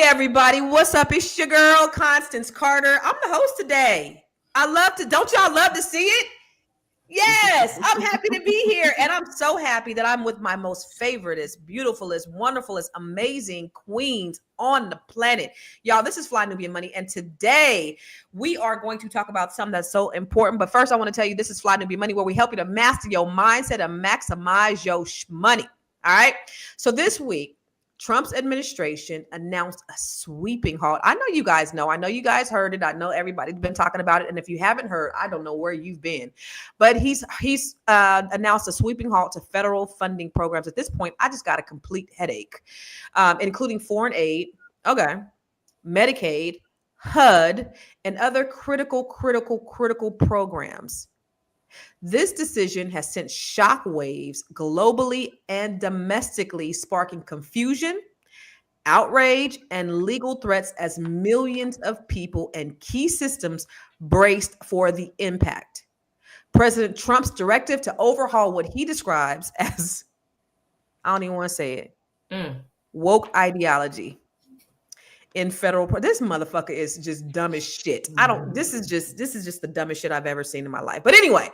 everybody, what's up? It's your girl, Constance Carter. I'm the host today. Don't y'all love to see it? Yes, I'm happy to be here. And I'm so happy that I'm with my most favoriteest, beautifulest, wonderfulest, amazing queens on the planet. Y'all, this is Fly Nubian Money. And today we are going to talk about something that's so important. But first, I want to tell you this is Fly Nubian Money, where we help you to master your mindset and maximize your money. All right. So this week, Trump's administration announced a sweeping halt. I know you guys know. I know you guys heard it. I know everybody's been talking about it. And if you haven't heard, I don't know where you've been. But he's announced a sweeping halt to federal funding programs. At this point, I just got a complete headache, including foreign aid, Medicaid, HUD, and other critical programs. This decision has sent shockwaves globally and domestically, sparking confusion, outrage, and legal threats as millions of people and key systems braced for the impact. President Trump's directive to overhaul what he describes as, I don't even want to say it, woke ideology in federal. This motherfucker is just dumb as shit. This is just the dumbest shit I've ever seen in my life. But anyway,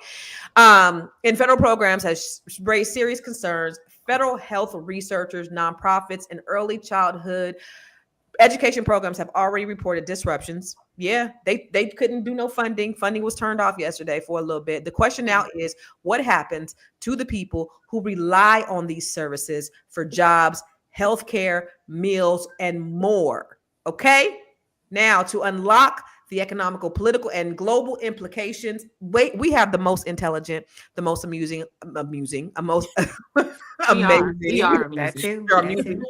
in federal programs has raised serious concerns. Federal health researchers, nonprofits, and early childhood education programs have already reported disruptions. Yeah, they couldn't do no funding. Funding was turned off yesterday for a little bit. The question now is, what happens to the people who rely on these services for jobs, healthcare, meals, and more? Okay, now to unlock the economical, political, and global implications, we have the most intelligent, the most amusing, most amazing, we are amusing.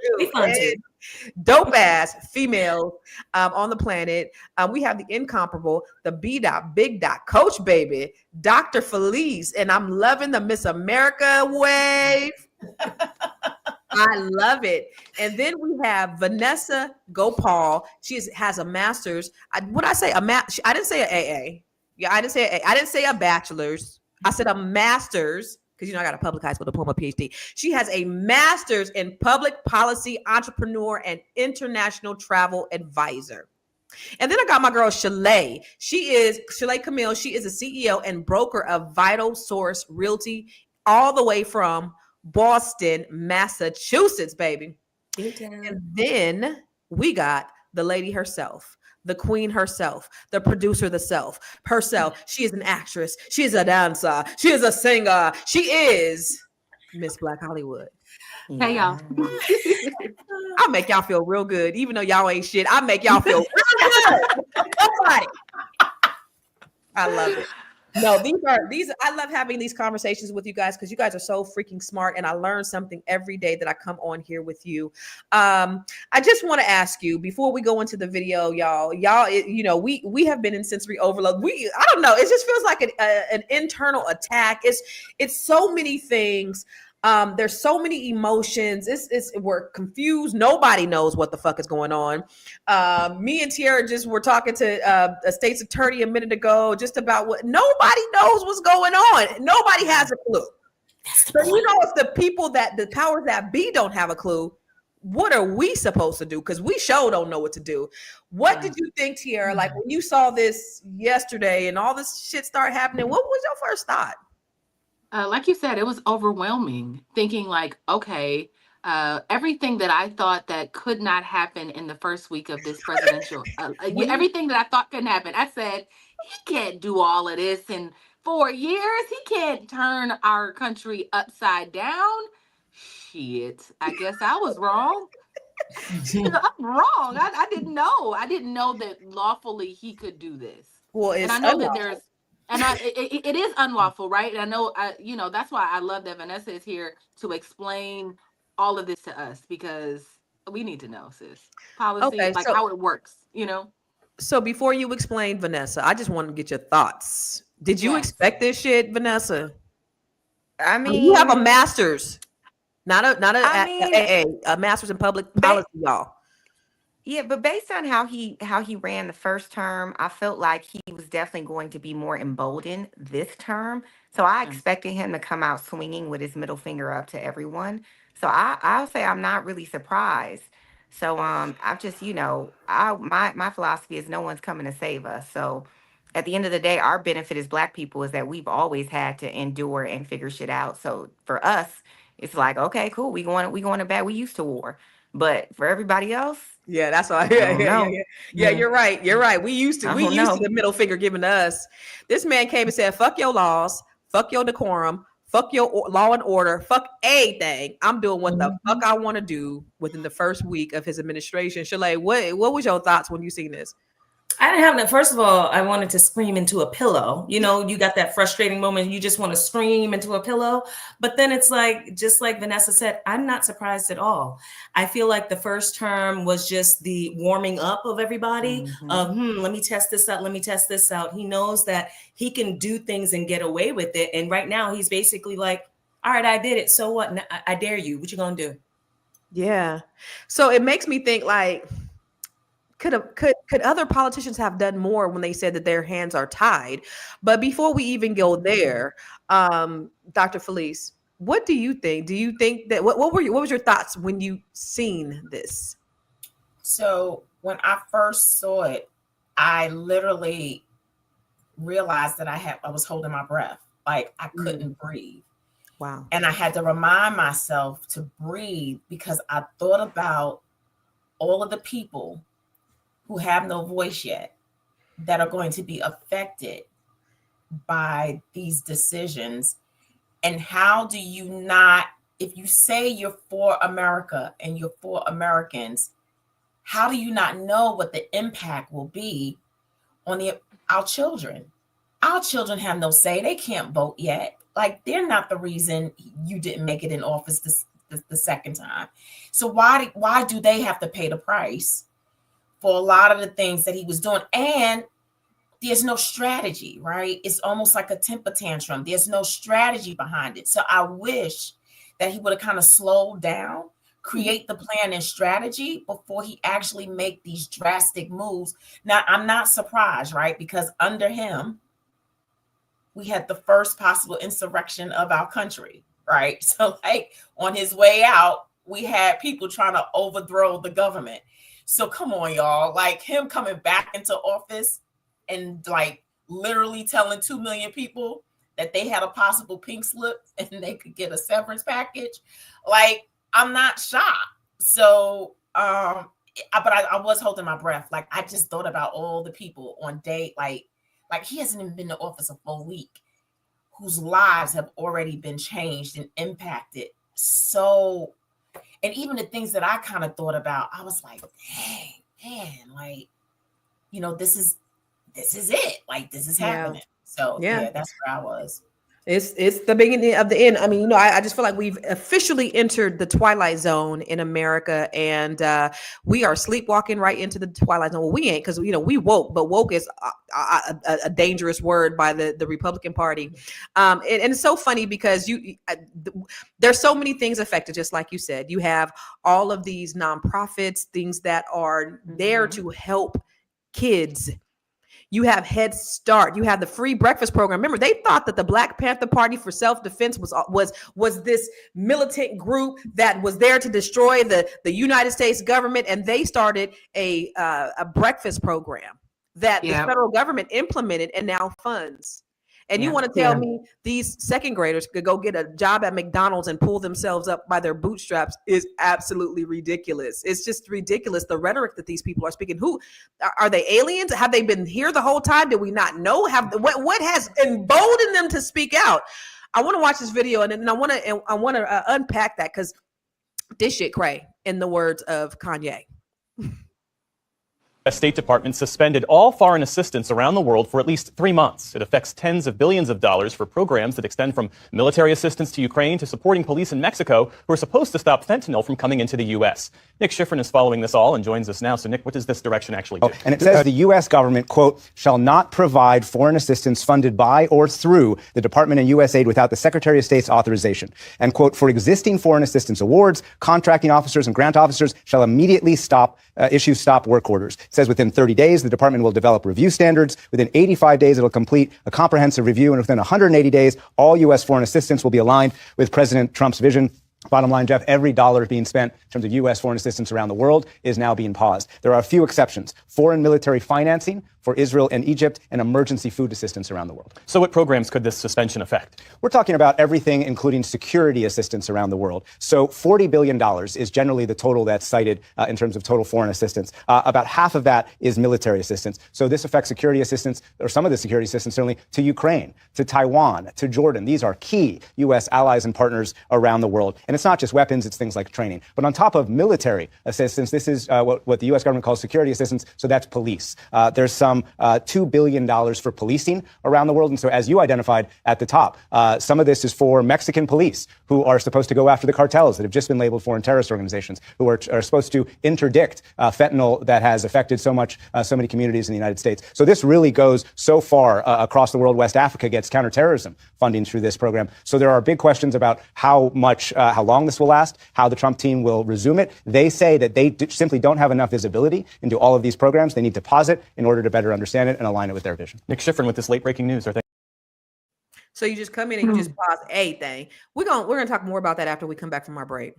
Dope ass females on the planet. We have the incomparable, the Big Coach baby, Dr. Felice, and I'm loving the Miss America wave. I love it. And then we have Vanessa Gopal. She has a master's. I didn't say an AA. Yeah, I didn't say a bachelor's. I said a master's, because I got a public high school diploma, PhD. She has a master's in public policy, entrepreneur, and international travel advisor. And then I got my girl Shalay. Shalay Camille. She is a CEO and broker of Vital Source Realty, all the way from Boston, Massachusetts, baby. And then we got the lady herself, the queen herself, the producer herself. She is an actress. She is a dancer. She is a singer. She is Miss Black Hollywood. Hey, y'all. I'll make y'all feel real good. Even though y'all ain't shit, I'll make y'all feel real good. Somebody. I love it. No, these I love having these conversations with you guys, because you guys are so freaking smart, and I learn something every day that I come on here with you. I just want to ask you, before we go into the video, y'all, we have been in sensory overload. I don't know, it just feels like an internal attack. It's so many things. There's so many emotions. We're confused. Nobody knows what the fuck is going on. Me and Tiara just were talking to a state's attorney a minute ago, just about what nobody knows what's going on. Nobody has a clue. So if the powers that be don't have a clue, what are we supposed to do? Because we sure don't know what to do. What did you think, Tiara? Like, when you saw this yesterday and all this shit start happening, what was your first thought? Like you said, it was overwhelming, thinking like, okay, everything that I thought that could not happen in the first week of this presidential, everything that I thought couldn't happen. I said, he can't do all of this in 4 years. He can't turn our country upside down. Shit, I guess I was wrong. I'm wrong. I didn't know. I didn't know that lawfully he could do this. Well, and I know that there's, and it is unlawful, right? And I know, that's why I love that Vanessa is here to explain all of this to us, because we need to know, sis. Policy, how it works, So before you explain, Vanessa, I just want to get your thoughts. Did you expect this shit, Vanessa? I mean, you have a master's, not a master's in public policy, y'all. Yeah, but based on how he ran the first term, I felt like he was definitely going to be more emboldened this term. So I expected him to come out swinging with his middle finger up to everyone. So I'll say I'm not really surprised. So I've just, my philosophy is no one's coming to save us. So at the end of the day, our benefit as Black people is that we've always had to endure and figure shit out. So for us, it's like, okay, cool, we going to bat. We used to war, but for everybody else, Yeah, that's why. I Yeah, don't yeah, yeah, know. yeah. Yeah, you're right. You're right. I We don't used to know. the middle finger given to us. This man came and said, "Fuck your laws, fuck your decorum, fuck your law and order, fuck everything. I'm doing what the fuck I want to do." Within the first week of his administration, Shalay, what was your thoughts when you seen this? I didn't have that. First of all, I wanted to scream into a pillow. You got that frustrating moment. You just want to scream into a pillow. But then it's like, just like Vanessa said, I'm not surprised at all. I feel like the first term was just the warming up of everybody of, let me test this out. Let me test this out. He knows that he can do things and get away with it. And right now he's basically like, all right, I did it. So what? I dare you. What you going to do? Yeah. So it makes me think like, could other politicians have done more when they said that their hands are tied? But before we even go there, Dr. Felice, what do you think? Do you think that what was your thoughts when you seen this? So when I first saw it, I literally realized that I was holding my breath. Like I couldn't breathe. Wow. And I had to remind myself to breathe because I thought about all of the people who have no voice yet that are going to be affected by these decisions. And how do you not, if you say you're for America and you're for Americans, how do you not know what the impact will be on our children? Our children have no say. They can't vote yet. Like they're not the reason you didn't make it in office the second time. So why do they have to pay the price for a lot of the things that he was doing? And there's no strategy, right? It's almost like a temper tantrum. There's no strategy behind it. So I wish that he would have kind of slowed down, create the plan and strategy before he actually make these drastic moves. Now, I'm not surprised, right? Because under him, we had the first possible insurrection of our country, right? So like on his way out, we had people trying to overthrow the government. So come on, y'all, like him coming back into office and like literally telling 2 million people that they had a possible pink slip and they could get a severance package. Like, I'm not shocked. So, but I was holding my breath. Like, I just thought about all the people on day, like he hasn't even been in office a full week, whose lives have already been changed and impacted. So, and even the things that I kind of thought about, I was like, dang, man, like, this is it. Like, this is happening. So yeah, that's where I was. It's the beginning of the end. I mean, I just feel like we've officially entered the twilight zone in America, and we are sleepwalking right into the twilight zone. Well, we ain't, because we woke, but woke is a dangerous word by the Republican Party, and it's so funny because there's so many things affected. Just like you said, you have all of these nonprofits, things that are there to help kids. You have Head Start. You have the free breakfast program. Remember, they thought that the Black Panther Party for Self-Defense was this militant group that was there to destroy the United States government, and they started a breakfast program that the federal government implemented and now funds. And you want to tell me these second graders could go get a job at McDonald's and pull themselves up by their bootstraps is absolutely ridiculous. It's just ridiculous, the rhetoric that these people are speaking. Who are they? Aliens? Have they been here the whole time? Did we not know? What has emboldened them to speak out? I want to watch this video, and then I want to unpack that, because this shit cray, in the words of Kanye. The State Department suspended all foreign assistance around the world for at least 3 months. It affects tens of billions of dollars for programs that extend from military assistance to Ukraine to supporting police in Mexico who are supposed to stop fentanyl from coming into the U.S. Nick Schifrin is following this all and joins us now. So, Nick, what does this direction actually do? And it says the U.S. government, quote, shall not provide foreign assistance funded by or through the Department of U.S. Aid without the Secretary of State's authorization. And, quote, for existing foreign assistance awards, contracting officers and grant officers shall immediately issue stop work orders. It says within 30 days, the department will develop review standards. Within 85 days, it'll complete a comprehensive review. And within 180 days, all U.S. foreign assistance will be aligned with President Trump's vision Bottom line, Jeff, every dollar being spent in terms of U.S. foreign assistance around the world is now being paused. There are a few exceptions: foreign military financing for Israel and Egypt, and emergency food assistance around the world. So what programs could this suspension affect? We're talking about everything, including security assistance around the world. So $40 billion is generally the total that's cited in terms of total foreign assistance. About half of that is military assistance. So this affects security assistance, or some of the security assistance, certainly, to Ukraine, to Taiwan, to Jordan. These are key U.S. allies and partners around the world. And it's not just weapons, it's things like training. But on top of military assistance, this is what the U.S. government calls security assistance. So that's police. There's some $2 billion for policing around the world. And so, as you identified at the top, some of this is for Mexican police who are supposed to go after the cartels that have just been labeled foreign terrorist organizations, who are supposed to interdict fentanyl that has affected so many communities in the United States. So this really goes so far across the world. West Africa gets counterterrorism funding through this program. So there are big questions about how long this will last, how the Trump team will resume it. They say that they simply don't have enough visibility into all of these programs. They need to pause it in order to better understand it and align it with their vision. Nick Schifrin with this late breaking news. So you just come in and you just pause a thing. We're gonna talk more about that after we come back from our break.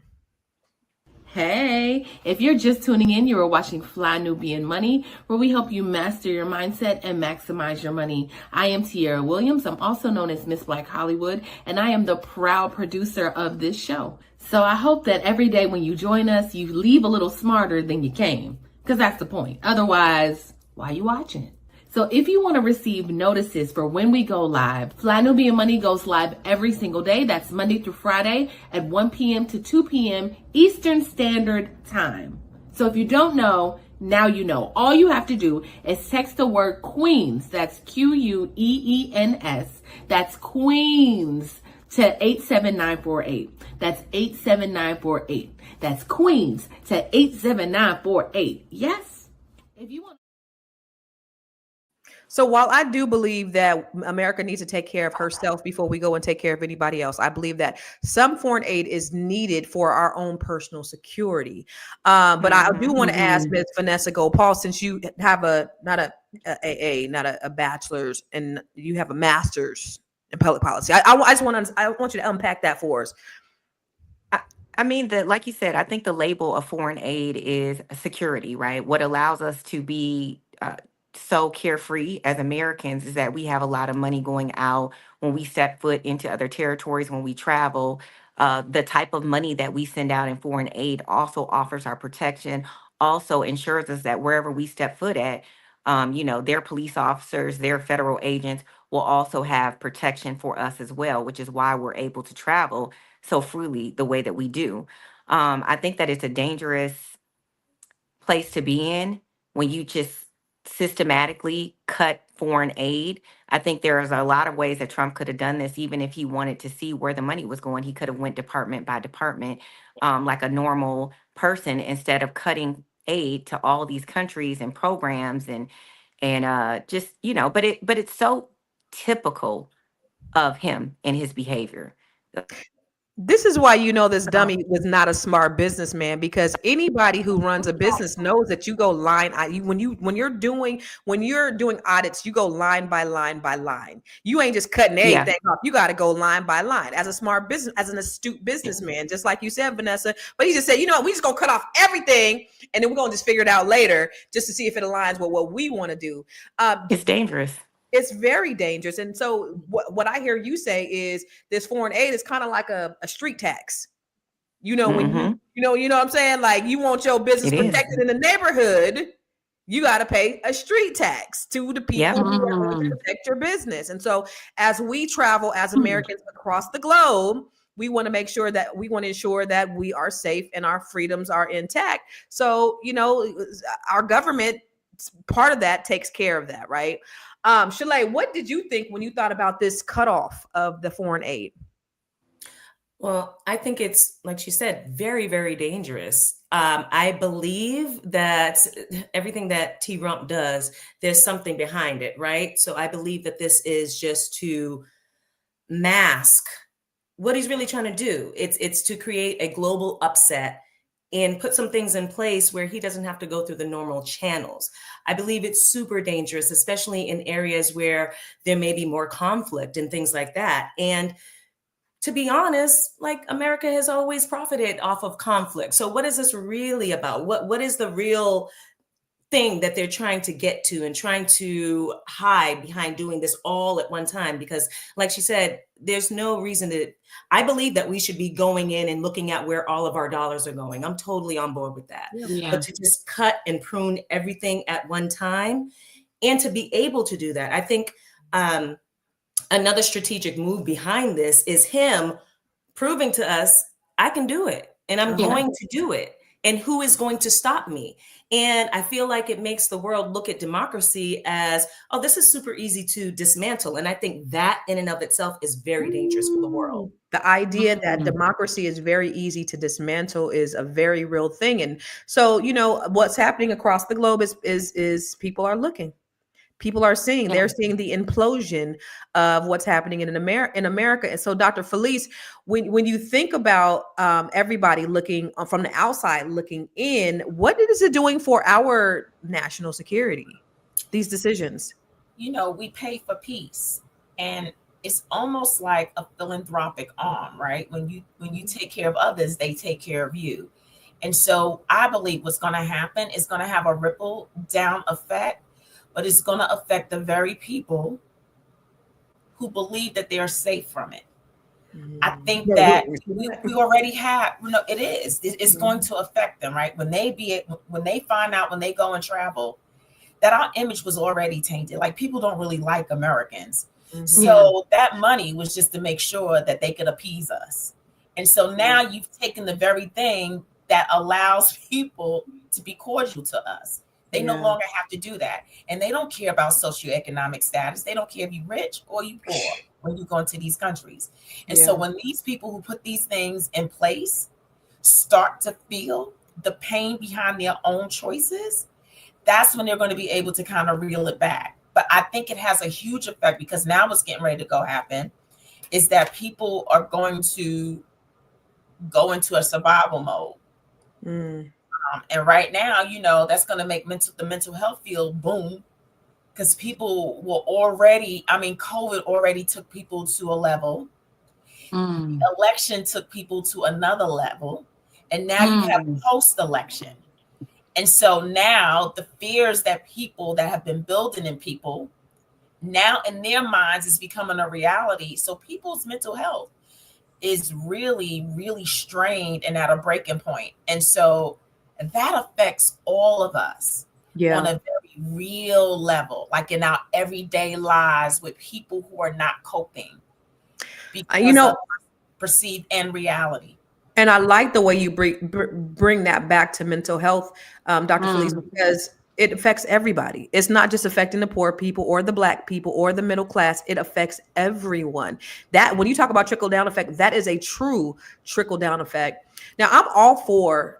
Hey, if you're just tuning in, you are watching Fly Nubian Money, where we help you master your mindset and maximize your money. I am Tierra Williams. I'm also known as Miss Black Hollywood, and I am the proud producer of this show. So I hope that every day when you join us, you leave a little smarter than you came, because that's the point. Otherwise, why are you watching? So if you want to receive notices for when we go live, Fly Nubian Money goes live every single day. That's Monday through Friday at 1 p.m. to 2 p.m. Eastern Standard Time. So if you don't know, now you know. All you have to do is text the word Queens. That's Queens. That's Queens to 87948. That's 87948. That's Queens to 87948. Yes. If you want. So while I do believe that America needs to take care of herself before we go and take care of anybody else, I believe that some foreign aid is needed for our own personal security. But I do want to ask Ms. Vanessa Gopal, since you have not a bachelor's, and you have a master's in public policy. I want you to unpack that for us. I mean, like you said, I think the label of foreign aid is security, right? What allows us to be so carefree as Americans is that we have a lot of money going out when we step foot into other territories, when we travel. The type of money that we send out in foreign aid also offers our protection, also ensures us that wherever we step foot at, their police officers, their federal agents will also have protection for us as well, which is why we're able to travel so freely the way that we do. I think that it's a dangerous place to be in when you just systematically cut foreign aid. I think there's a lot of ways that Trump could have done this. Even if he wanted to see where the money was going, he could have went department by department, like a normal person, instead of cutting aid to all these countries and programs and just, but it's so typical of him and his behavior. This is why this dummy was not a smart businessman, because anybody who runs a business knows that you go when you're doing audits, you go line by line by line. You ain't just cutting anything off. You got to go line by line as an astute businessman, just like you said, Vanessa. But he just said, we just gonna cut off everything, and then we're gonna just figure it out later, just to see if it aligns with what we want to do. It's dangerous. It's very dangerous. And so what I hear you say is this foreign aid is kind of like a street tax. When you know what I'm saying? Like, you want your business protected in the neighborhood, you got to pay a street tax to the people who are going to protect your business. And so as we travel as Americans across the globe, we want to ensure that we are safe and our freedoms are intact. So, our government, part of that, takes care of that, right? Shalay, what did you think when you thought about this cutoff of the foreign aid? Well, I think it's, like she said, very, very dangerous. I believe that everything that T-Rump does, there's something behind it, right? So I believe that this is just to mask what he's really trying to do. It's to create a global upset and put some things in place where he doesn't have to go through the normal channels. I believe it's super dangerous, especially in areas where there may be more conflict and things like that. And to be honest, like America has always profited off of conflict. So what is this really about? What is the real thing that they're trying to get to and trying to hide behind doing this all at one time? Because like she said, there's no reason to, I believe that we should be going in and looking at where all of our dollars are going. I'm totally on board with that. Yeah. But to just cut and prune everything at one time, and to be able to do that, I think another strategic move behind this is him proving to us, I can do it and I'm going to do it. And who is going to stop me? And I feel like it makes the world look at democracy as, oh, this is super easy to dismantle. And I think that in and of itself is very dangerous for the world. The idea that democracy is very easy to dismantle is a very real thing. And so, you know, what's happening across the globe is people are looking. People are seeing, they're seeing the implosion of what's happening in America. And so, Dr. Felice, when you think about everybody looking from the outside looking in, what is it doing for our national security, these decisions? You know, we pay for peace, and it's almost like a philanthropic arm, right? When you take care of others, they take care of you. And so I believe what's going to happen is going to have a ripple down effect, but it's going to affect the very people who believe that they are safe from it. I think that we already have, you know, it is. It's going to affect them, right? When they find out, when they go and travel, that our image was already tainted. Like, people don't really like Americans. So that money was just to make sure that they could appease us. And so now you've taken the very thing that allows people to be cordial to us. They no longer have to do that. And they don't care about socioeconomic status. They don't care if you're rich or you poor when you go into these countries. And so when these people who put these things in place start to feel the pain behind their own choices, that's when they're going to be able to kind of reel it back. But I think it has a huge effect, because now what's getting ready to go happen is that people are going to go into a survival mode. And right now, you know, that's going to make the mental health field boom, because people were already, I mean, COVID already took people to a level. The election took people to another level. And now you have post-election. And so now the fears that people that have been building in people, now in their minds is becoming a reality. So people's mental health is really, really strained and at a breaking point. And so that affects all of us on a very real level, like in our everyday lives with people who are not coping because of perceived and reality. And I like the way you bring that back to mental health, Dr. Felice, because it affects everybody. It's not just affecting the poor people or the Black people or the middle class. It affects everyone. That, when you talk about trickle down effect, that is a true trickle down effect. Now, I'm all for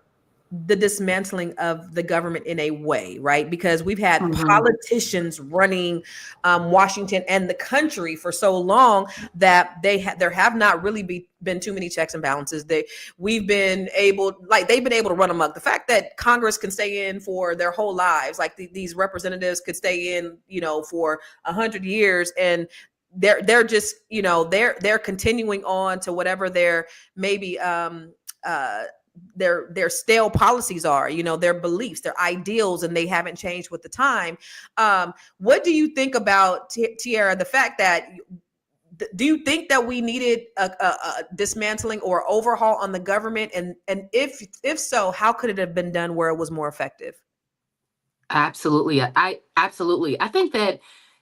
the dismantling of the government in a way, right? Because we've had politicians running Washington and the country for so long that there have not really been too many checks and balances. They've been able to run amok. The fact that Congress can stay in for their whole lives, like these representatives could stay in, you know, for 100 years, and they're just, you know, they're continuing on to whatever their maybe their stale policies are, you know, their beliefs, their ideals, and they haven't changed with the time. What do you think about, Tiara, the fact that, do you think that we needed a dismantling or overhaul on the government? And if so, how could it have been done where it was more effective? Absolutely. I think that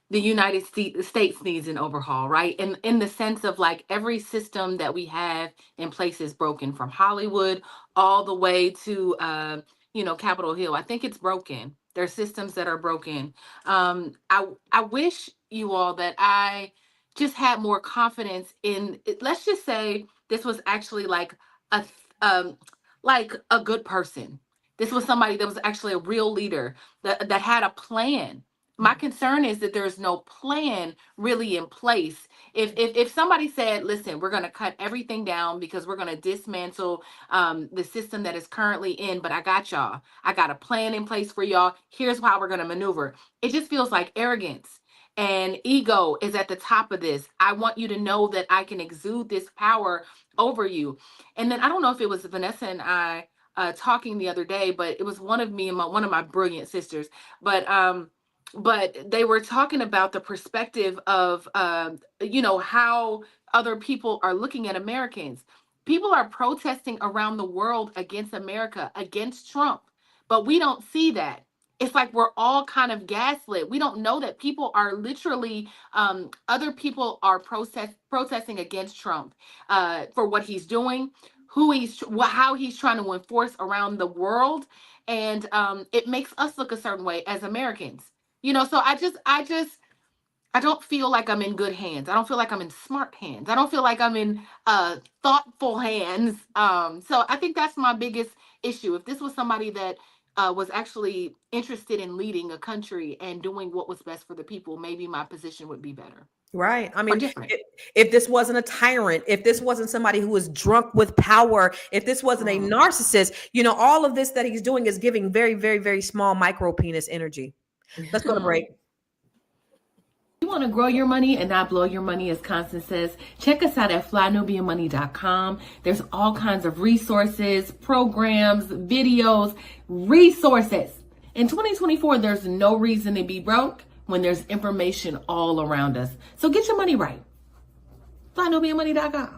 the United States needs an overhaul, right? In the sense of, like, every system that we have in place is broken, from Hollywood all the way to, you know, Capitol Hill. I think it's broken. There are systems that are broken. I wish you all that I just had more confidence in, let's just say this was actually like a good person. This was somebody that was actually a real leader that had a plan. My concern is that there's no plan really in place. If somebody said, listen, we're going to cut everything down because we're going to dismantle the system that is currently in, but I got y'all. I got a plan in place for y'all. Here's how we're going to maneuver. It just feels like arrogance. and ego is at the top of this. I want you to know that I can exude this power over you. And then I don't know if it was Vanessa and I talking the other day, but it was one of me and one of my brilliant sisters. But they were talking about the perspective of how other people are looking at Americans. People are protesting around the world against America, against Trump, but we don't see that. It's like we're all kind of gaslit. We don't know that people are literally, other people are protesting against Trump for what he's doing, how he's trying to enforce around the world, and it makes us look a certain way as Americans. So I don't feel like I'm in good hands. I don't feel like I'm in smart hands. I don't feel like I'm in thoughtful hands. So I think that's my biggest issue. If this was somebody that was actually interested in leading a country and doing what was best for the people, maybe my position would be better. Right. I Or mean, different. if this wasn't a tyrant, if this wasn't somebody who was drunk with power, if this wasn't a narcissist, all of this that he's doing is giving very, very, very small micro penis energy. Let's go to break. You want to grow your money and not blow your money, as Constance says, check us out at flynubianmoney.com. There's all kinds of resources, programs, videos, resources. In 2024, there's no reason to be broke when there's information all around us. So get your money right. flynubianmoney.com.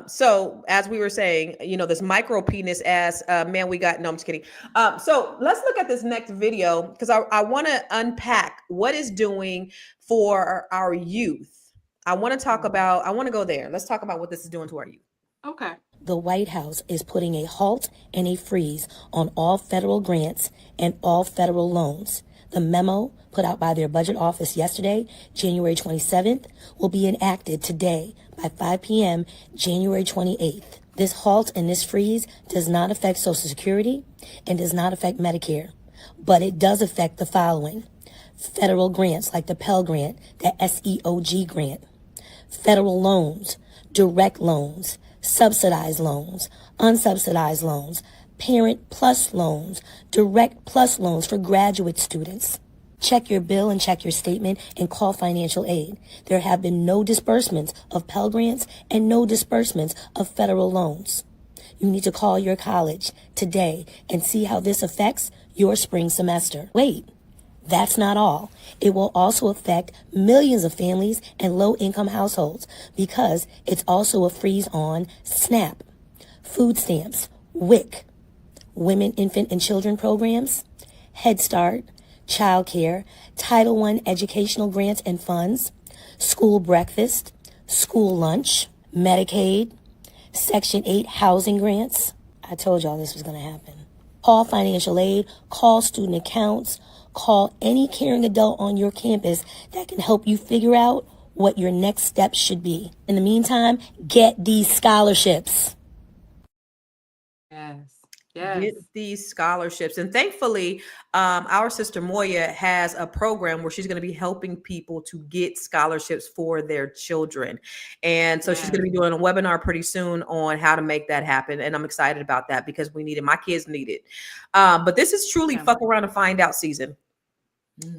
So as we were saying, this micro penis ass man we got. No, I'm just kidding. So let's look at this next video because I want to unpack what it's doing for our youth. I want to go there. Let's talk about what this is doing to our youth. Okay. The White House is putting a halt and a freeze on all federal grants and all federal loans. The memo put out by their budget office yesterday, January 27th, will be enacted today by 5 p.m., January 28th. This halt and this freeze does not affect Social Security and does not affect Medicare, but it does affect the following. Federal grants like the Pell Grant, the SEOG grant, federal loans, direct loans, subsidized loans, unsubsidized loans, Parent Plus loans, Direct Plus loans for graduate students. Check your bill and check your statement and call financial aid. There have been no disbursements of Pell Grants and no disbursements of federal loans. You need to call your college today and see how this affects your spring semester. Wait, that's not all. It will also affect millions of families and low-income households because it's also a freeze on SNAP, food stamps, WIC, Women, Infant, and Children programs, Head Start, Child Care, Title I educational grants and funds, school breakfast, school lunch, Medicaid, Section 8 housing grants. I told y'all this was going to happen. Call financial aid, call student accounts, call any caring adult on your campus that can help you figure out what your next steps should be. In the meantime, get these scholarships. Yes. Get these scholarships. And thankfully, our sister Moya has a program where she's going to be helping people to get scholarships for their children. And so she's going to be doing a webinar pretty soon on how to make that happen. And I'm excited about that because we need it. My kids need it. But this is truly fuck around and find out season.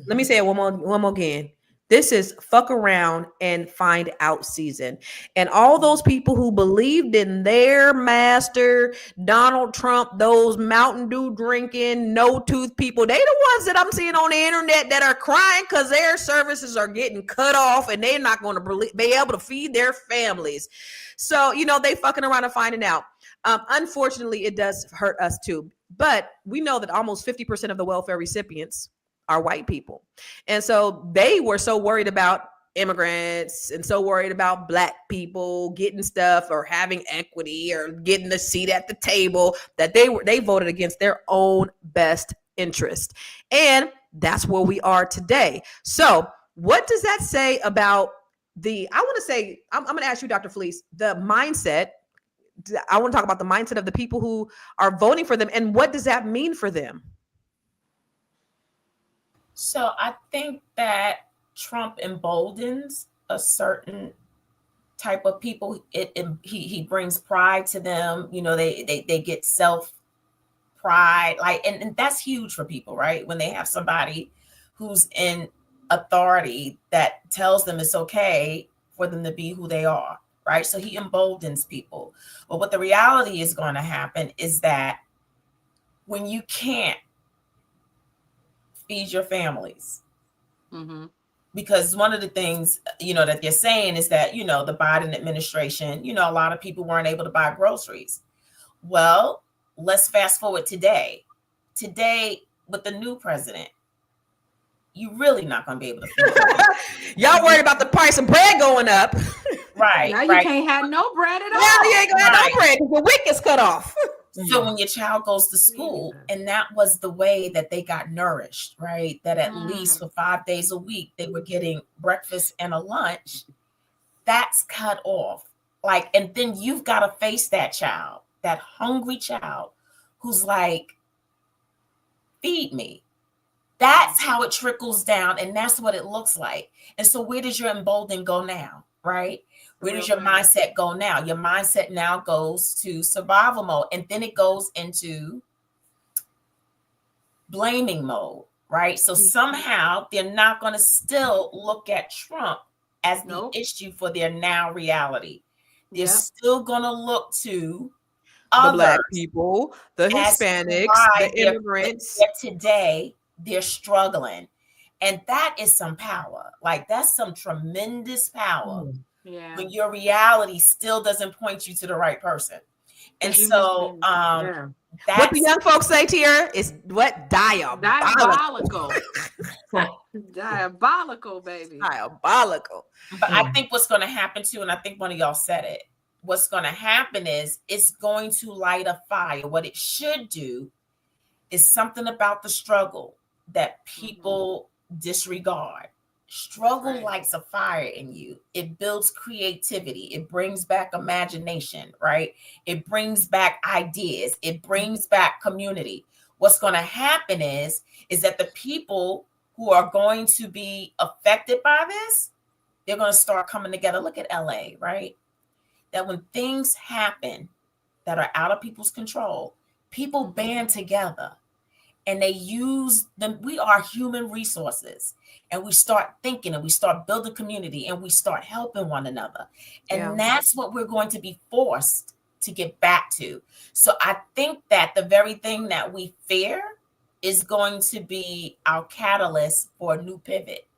Let me say it one more again. This is fuck around and find out season. And all those people who believed in their master, Donald Trump, those Mountain Dew drinking, no tooth people, they the ones that I'm seeing on the internet that are crying because their services are getting cut off and they're not going to be able to feed their families. So, they fucking around and finding out. Unfortunately, it does hurt us too. But we know that almost 50% of the welfare recipients are white people. And so they were so worried about immigrants and so worried about black people getting stuff or having equity or getting a seat at the table that they voted against their own best interest. And that's where we are today. So what does that say about I'm going to ask you, Dr. Fleece, the mindset. I want to talk about the mindset of the people who are voting for them and what does that mean for them? So I think that Trump emboldens a certain type of people. He brings pride to them. They get self pride, like, and that's huge for people, right? When they have somebody who's in authority that tells them it's okay for them to be who they are, right? So he emboldens people. But what the reality is going to happen is that when you can't feed your families, because one of the things, that they're saying is that, the Biden administration, a lot of people weren't able to buy groceries. Well, let's fast forward today. Today, with the new president, you're really not going to be able to feed Y'all worried about the price of bread going up. Right. Now you can't have no bread at all. Now you ain't going to have no bread because the wick is cut off. So when your child goes to school, and that was the way that they got nourished, right? That at least for 5 days a week, they were getting breakfast and a lunch. That's cut off. Like, and then you've got to face that child, that hungry child who's like, feed me. That's how it trickles down. And that's what it looks like. And so where does your embolden go now, right? Where does your mindset go now? Your mindset now goes to survival mode, and then it goes into blaming mode, right? So somehow they're not going to still look at Trump as the issue for their now reality. They're still going to look to the Black people, the Hispanics, the immigrants. Today, they're struggling. And that is some power. Like, that's some tremendous power. Yeah. When your reality still doesn't point you to the right person. And so what the young folks say, Tiara, is what? Diabolical. Diabolical, baby. Diabolical. But I think what's going to happen too, and I think one of y'all said it, what's going to happen is it's going to light a fire. What it should do is something about the struggle that people disregard. Struggle lights a fire in you. It builds creativity. It brings back imagination, right? It brings back ideas. It brings back community. What's going to happen is that the people who are going to be affected by this, they're going to start coming together. Look at LA, right? That when things happen that are out of people's control, people band together and they use them. We are human resources. And we start thinking and we start building community and we start helping one another. And that's what we're going to be forced to get back to. So I think that the very thing that we fear is going to be our catalyst for a new pivot.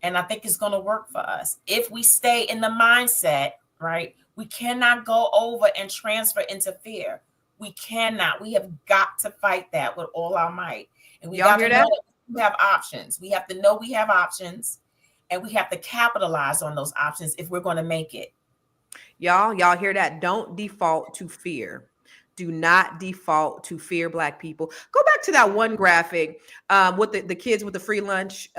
And I think it's going to work for us. If we stay in the mindset, right, we cannot go over and transfer into fear. We cannot. We have got to fight that with all our might. And we got to know that we have options. We have to know we have options, and we have to capitalize on those options if we're going to make it. Y'all hear that? Don't default to fear. Do not default to fear, Black people. Go back to that one graphic with the kids with the free lunch,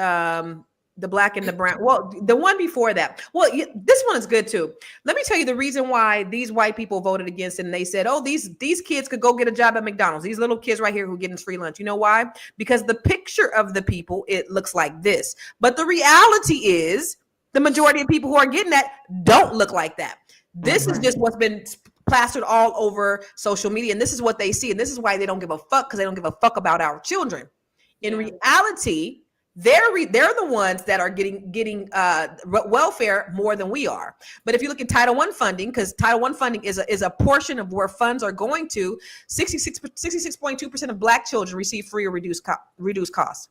the black and the brown. Well, the one before that. Well, this one is good too. Let me tell you the reason why these white people voted against it. And they said, oh, these kids could go get a job at McDonald's. These little kids right here who getting free lunch. You know why? Because the picture of the people, it looks like this. But the reality is the majority of people who are getting that don't look like that. This is just what's been plastered all over social media. And this is what they see. And this is why they don't give a fuck, because they don't give a fuck about our children. In reality, they're the ones that are getting welfare more than we are. But if you look at Title I funding, because Title I funding is a portion of where funds are going to, 66.2% of Black children receive free or reduced costs.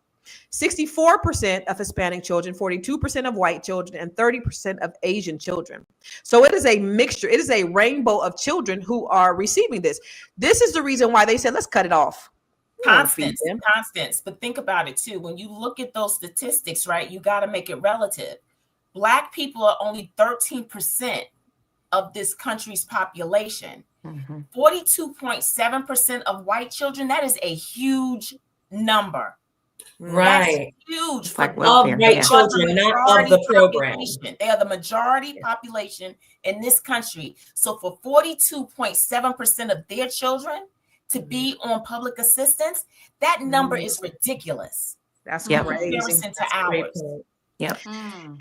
64% of Hispanic children, 42% of white children, and 30% of Asian children. So it is a mixture. It is a rainbow of children who are receiving this. This is the reason why they said, let's cut it off. Constance. But think about it too. When you look at those statistics, right, you got to make it relative. Black people are only 13% of this country's population. 42.7% of white children. That is a huge number. Right. That's huge for white children, not of the program. They are the majority population in this country. So for 42.7% of their children to be on public assistance, that number is ridiculous. That's crazy. In comparison to ours. Yep.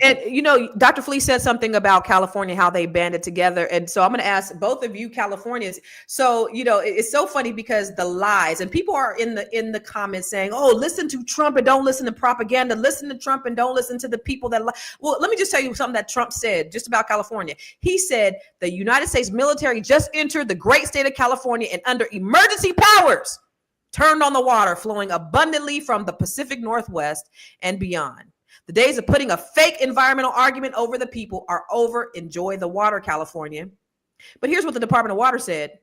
And you know, Dr. Flee said something about California, how they banded together. And so I'm going to ask both of you Californians. So, you know, it's so funny because the lies, and people are in the comments saying, "Oh, listen to Trump and don't listen to propaganda. Listen to Trump and don't listen to the people that lie." Well, let me just tell you something that Trump said just about California. He said the United States military just entered the great state of California and under emergency powers turned on the water flowing abundantly from the Pacific Northwest and beyond. The days of putting a fake environmental argument over the people are over. Enjoy the water, California. But here's what the Department of Water said.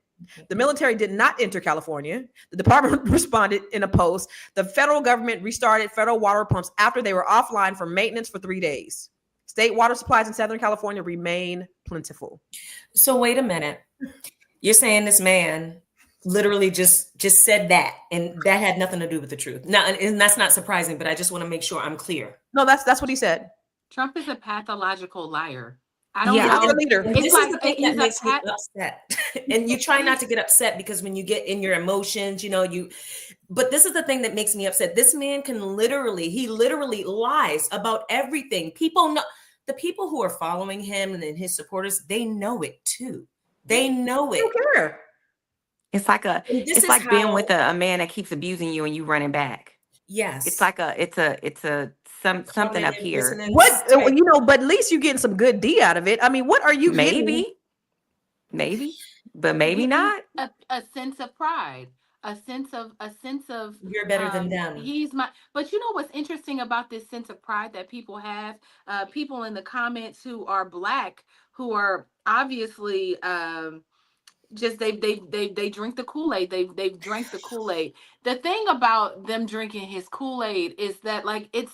The military did not enter California. The department responded in a post. The federal government restarted federal water pumps after they were offline for maintenance for 3 days. State water supplies in Southern California remain plentiful. So wait a minute. You're saying this man literally just said that, and that had nothing to do with the truth. Now, and that's not surprising, but I just want to make sure I'm clear. No, that's what he said. Trump is a pathological liar. I don't Yeah, know. He's a leader. And this It's is like the thing he's that a makes me upset. And you try not to get upset because when you get in your emotions, you know, but this is the thing that makes me upset. This man he literally lies about everything. People know, the people who are following him and his supporters, they know it too. They know it. I don't care. It's like being with a man that keeps abusing you and you running back. Yes. It's like something up here. What, you know, but at least you're getting some good D out of it. I mean, what are you getting? Maybe, but maybe not. A sense of pride, a sense of You're better than them. But you know what's interesting about this sense of pride that people have? People in the comments who are Black, who are obviously just they drink the Kool-Aid. They've drank the Kool-Aid. The thing about them drinking his Kool-Aid is that, like, it's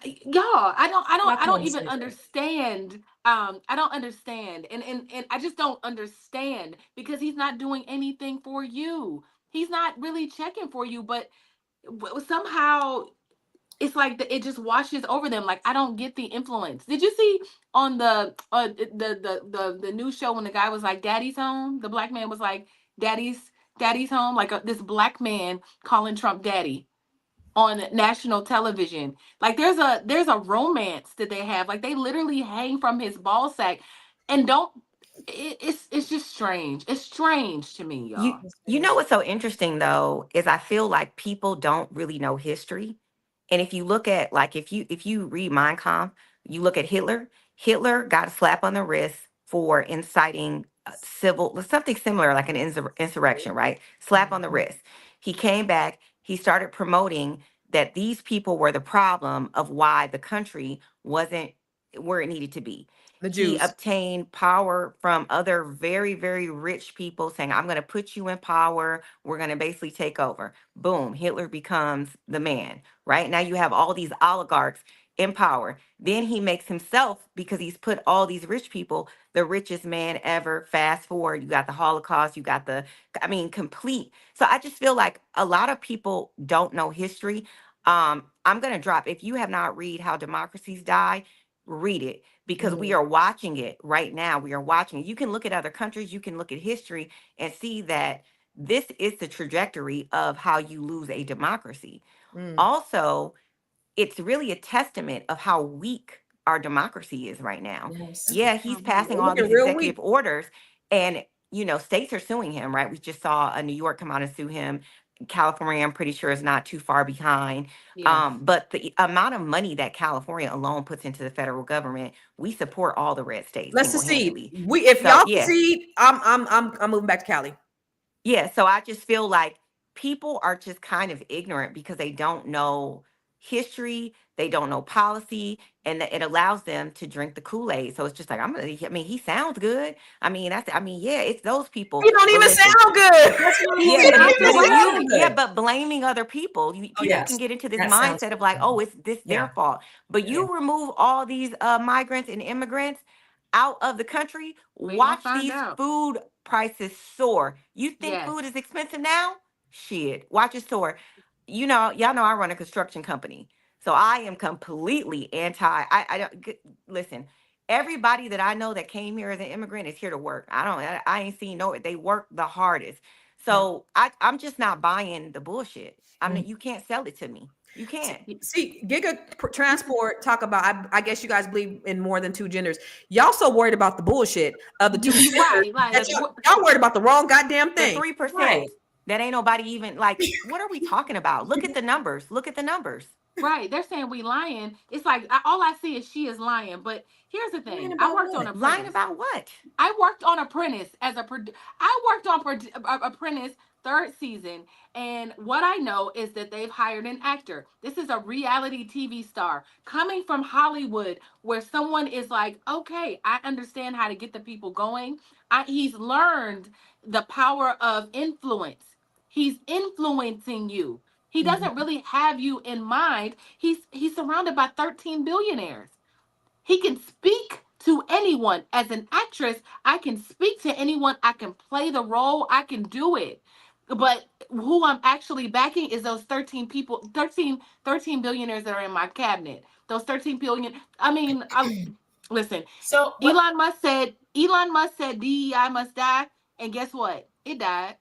y'all, I don't even understand. I don't understand. And I just don't understand because he's not doing anything for you. He's not really checking for you, but somehow it's like it just washes over them. Like, I don't get the influence. Did you see on the news show when the guy was like, "Daddy's home"? The Black man was like, "Daddy's home." Like this Black man calling Trump daddy on national television. Like there's a romance that they have. Like they literally hang from his ball sack, and it's just strange. It's strange to me, y'all. You know what's so interesting though is I feel like people don't really know history. And if you look at, like, if you read Mein Kampf, you look at Hitler. Hitler got a slap on the wrist for inciting something similar, like an insurrection, right? Slap on the wrist. He came back. He started promoting that these people were the problem of why the country wasn't where it needed to be. The He Jews. obtained power from other very, very rich people saying, "I'm going to put you in power. We're going to basically take over." Boom, Hitler becomes the man. Right now you have all these oligarchs in power. Then he makes himself, because he's put all these rich people, the richest man ever. Fast forward, you got the Holocaust, you got complete. So I just feel like a lot of people don't know history. I'm going to drop, if you have not read How Democracies Die, read it, because we are watching it right now. We are watching it. You can look at other countries, you can look at history and see that this is the trajectory of how you lose a democracy. Also, it's really a testament of how weak our democracy is right now. Yes. Yeah, he's passing all looking these real executive weak. orders, and states are suing him, right? We just saw New York come out and sue him. California, I'm pretty sure, is not too far behind. Yes. But the amount of money that California alone puts into the federal government, we support all the red states. Let's secede. single-handedly. If So, y'all yeah. secede, I'm moving back to Cali. Yeah, so I just feel like people are just kind of ignorant because they don't know history, they don't know policy, and it allows them to drink the Kool-Aid. So it's just like, he sounds good. Yeah, it's those people. You don't But even listen, sound good. yeah, You but, don't it, even but sound you, yeah, but blaming other people, people yes, can get into this that sounds mindset of like, oh, it's their Yeah. fault. But you remove all these migrants and immigrants out of the country, We gonna watch find these out. food prices soar. You think Yes. food is expensive now? Shit, watch it soar. Y'all know I run a construction company, so I am completely anti. I don't listen. Everybody that I know that came here as an immigrant is here to work. I ain't seen they work the hardest. So I'm just not buying the bullshit. You can't sell it to me. You can't. See, Transport talk about, I guess you guys believe in more than two genders. Y'all so worried about the bullshit of the two genders. Right, like, that y'all worried about the wrong goddamn The thing. 3%. Right. That ain't nobody even like, what are we talking about? Look at the numbers. Look at the numbers. Right, they're saying we lying. It's like all I see is she is lying. But here's the thing: Lying I about worked what? on Lying Apprentice. about what? I worked on Apprentice as a I worked on Apprentice third season, and what I know is that they've hired an actor. This is a reality TV star coming from Hollywood, where someone is like, okay, I understand how to get the people going. He's learned the power of influence. He's influencing you. He doesn't really have you in mind. He's surrounded by 13 billionaires. He can speak to anyone. As an actress, I can speak to anyone. I can play the role. I can do it. But who I'm actually backing is those 13 people, 13 billionaires that are in my cabinet. Those 13 billion. I mean, listen. So Elon Musk said DEI must die, and guess what? It died.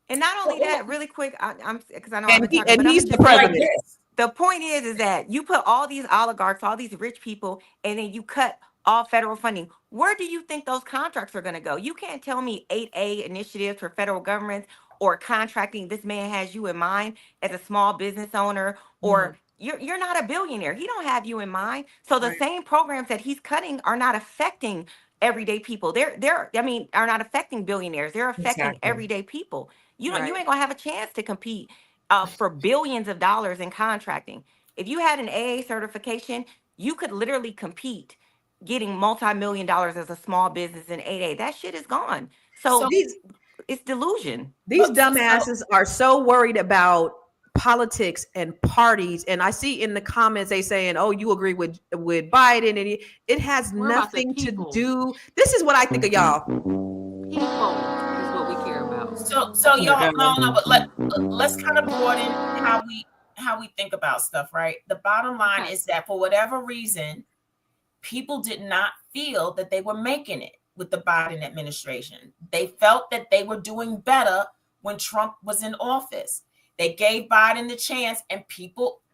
And not only that, really quick, I'm because I know And, I've been talking, and but I'm he's gonna the just say president. this. The point is that you put all these oligarchs, all these rich people, and then you cut all federal funding. Where do you think those contracts are going to go? You can't tell me 8A initiatives for federal governments or contracting. This man has you in mind as a small business owner, or you're not a billionaire. He don't have you in mind. So the same programs that he's cutting are not affecting everyday people. Are not affecting billionaires. They're affecting everyday people. You ain't gonna have a chance to compete for billions of dollars in contracting. If you had an AA certification, you could literally compete getting multi-million dollars as a small business in 8A. That shit is gone. So it's delusion. These dumbasses are so worried about politics and parties, and I see in the comments they saying, "Oh, you agree with Biden," and it has nothing to do. This is what I think of y'all. People is what we care about. So y'all, no, but let's kind of broaden how we think about stuff, right? The bottom line is that for whatever reason, people did not feel that they were making it with the Biden administration. They felt that they were doing better when Trump was in office. They gave Biden the chance, and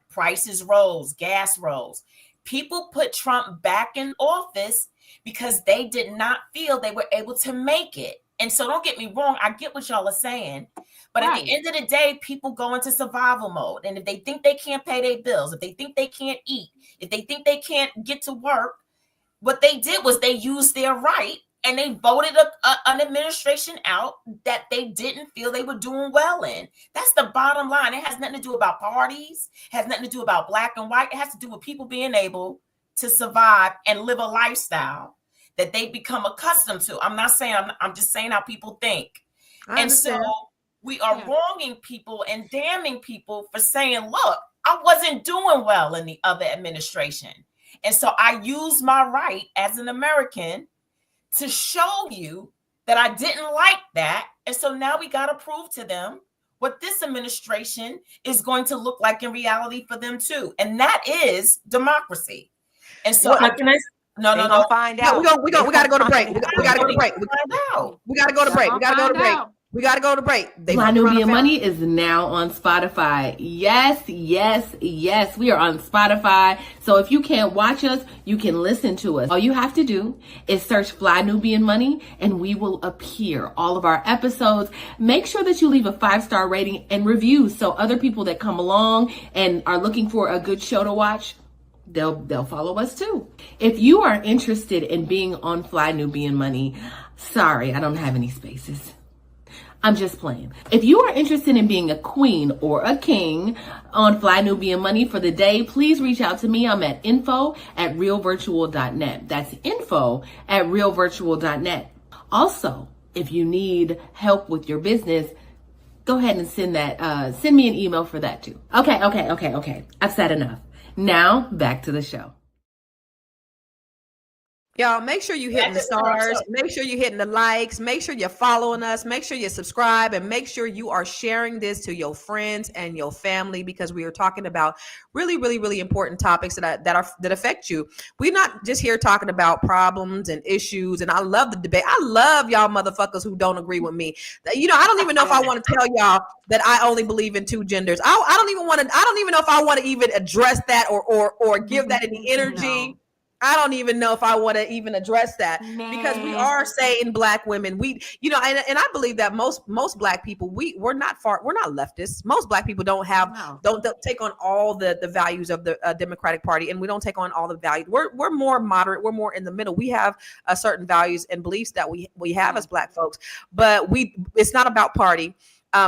prices rose, gas rose. People put Trump back in office because they did not feel they were able to make it. And so don't get me wrong, I get what y'all are saying. But at the end of the day, people go into survival mode. And if they think they can't pay their bills, if they think they can't eat, if they think they can't get to work, what they did was they used their right and they voted an administration out that they didn't feel they were doing well in. That's the bottom line. It has nothing to do about parties. It has nothing to do about black and white. It has to do with people being able to survive and live a lifestyle that they become accustomed to. I'm not saying, I'm just saying how people think. And so we are wronging people and damning people for saying, look, I wasn't doing well in the other administration. And so I use my right as an American to show you that I didn't like that. And so now we got to prove to them what this administration is going to look like in reality for them too. And that is democracy. And so no. Find out. We got to go to break. We got to go to break. We got to go to break. We got to go to break. We got to go to break. Fly Nubian Money is now on Spotify. Yes. We are on Spotify. So if you can't watch us, you can listen to us. All you have to do is search Fly Nubian Money and we will appear. All of our episodes. Make sure that you leave a 5-star rating and review so other people that come along and are looking for a good show to watch, they'll follow us too. If you are interested in being on Fly Nubian Money, sorry, I don't have any spaces. I'm just playing. If you are interested in being a queen or a king on Fly Nubian Money for the day, please reach out to me. I'm at info@realvirtual.net. That's info@realvirtual.net. Also, if you need help with your business, go ahead and send me an email for that too. Okay. I've said enough. Now back to the show. Y'all, make sure you're hitting the stars. Make sure you're hitting the likes. Make sure you're following us. Make sure you subscribe, and make sure you are sharing this to your friends and your family, because we are talking about really, really, really important topics that affect you. We're not just here talking about problems and issues. And I love the debate. I love y'all motherfuckers who don't agree with me. I don't even know if I want to tell y'all that I only believe in two genders. I don't even want to. I don't even know if I want to even address that or give that any energy. No. I don't even know if I want to even address that, because we are saying Black women, and I believe that most Black people, we're not leftists. Most Black people don't take on all the values of the Democratic Party, and we don't take on all the values. We're more moderate. We're more in the middle. We have certain values and beliefs that we have as Black folks, but it's not about party.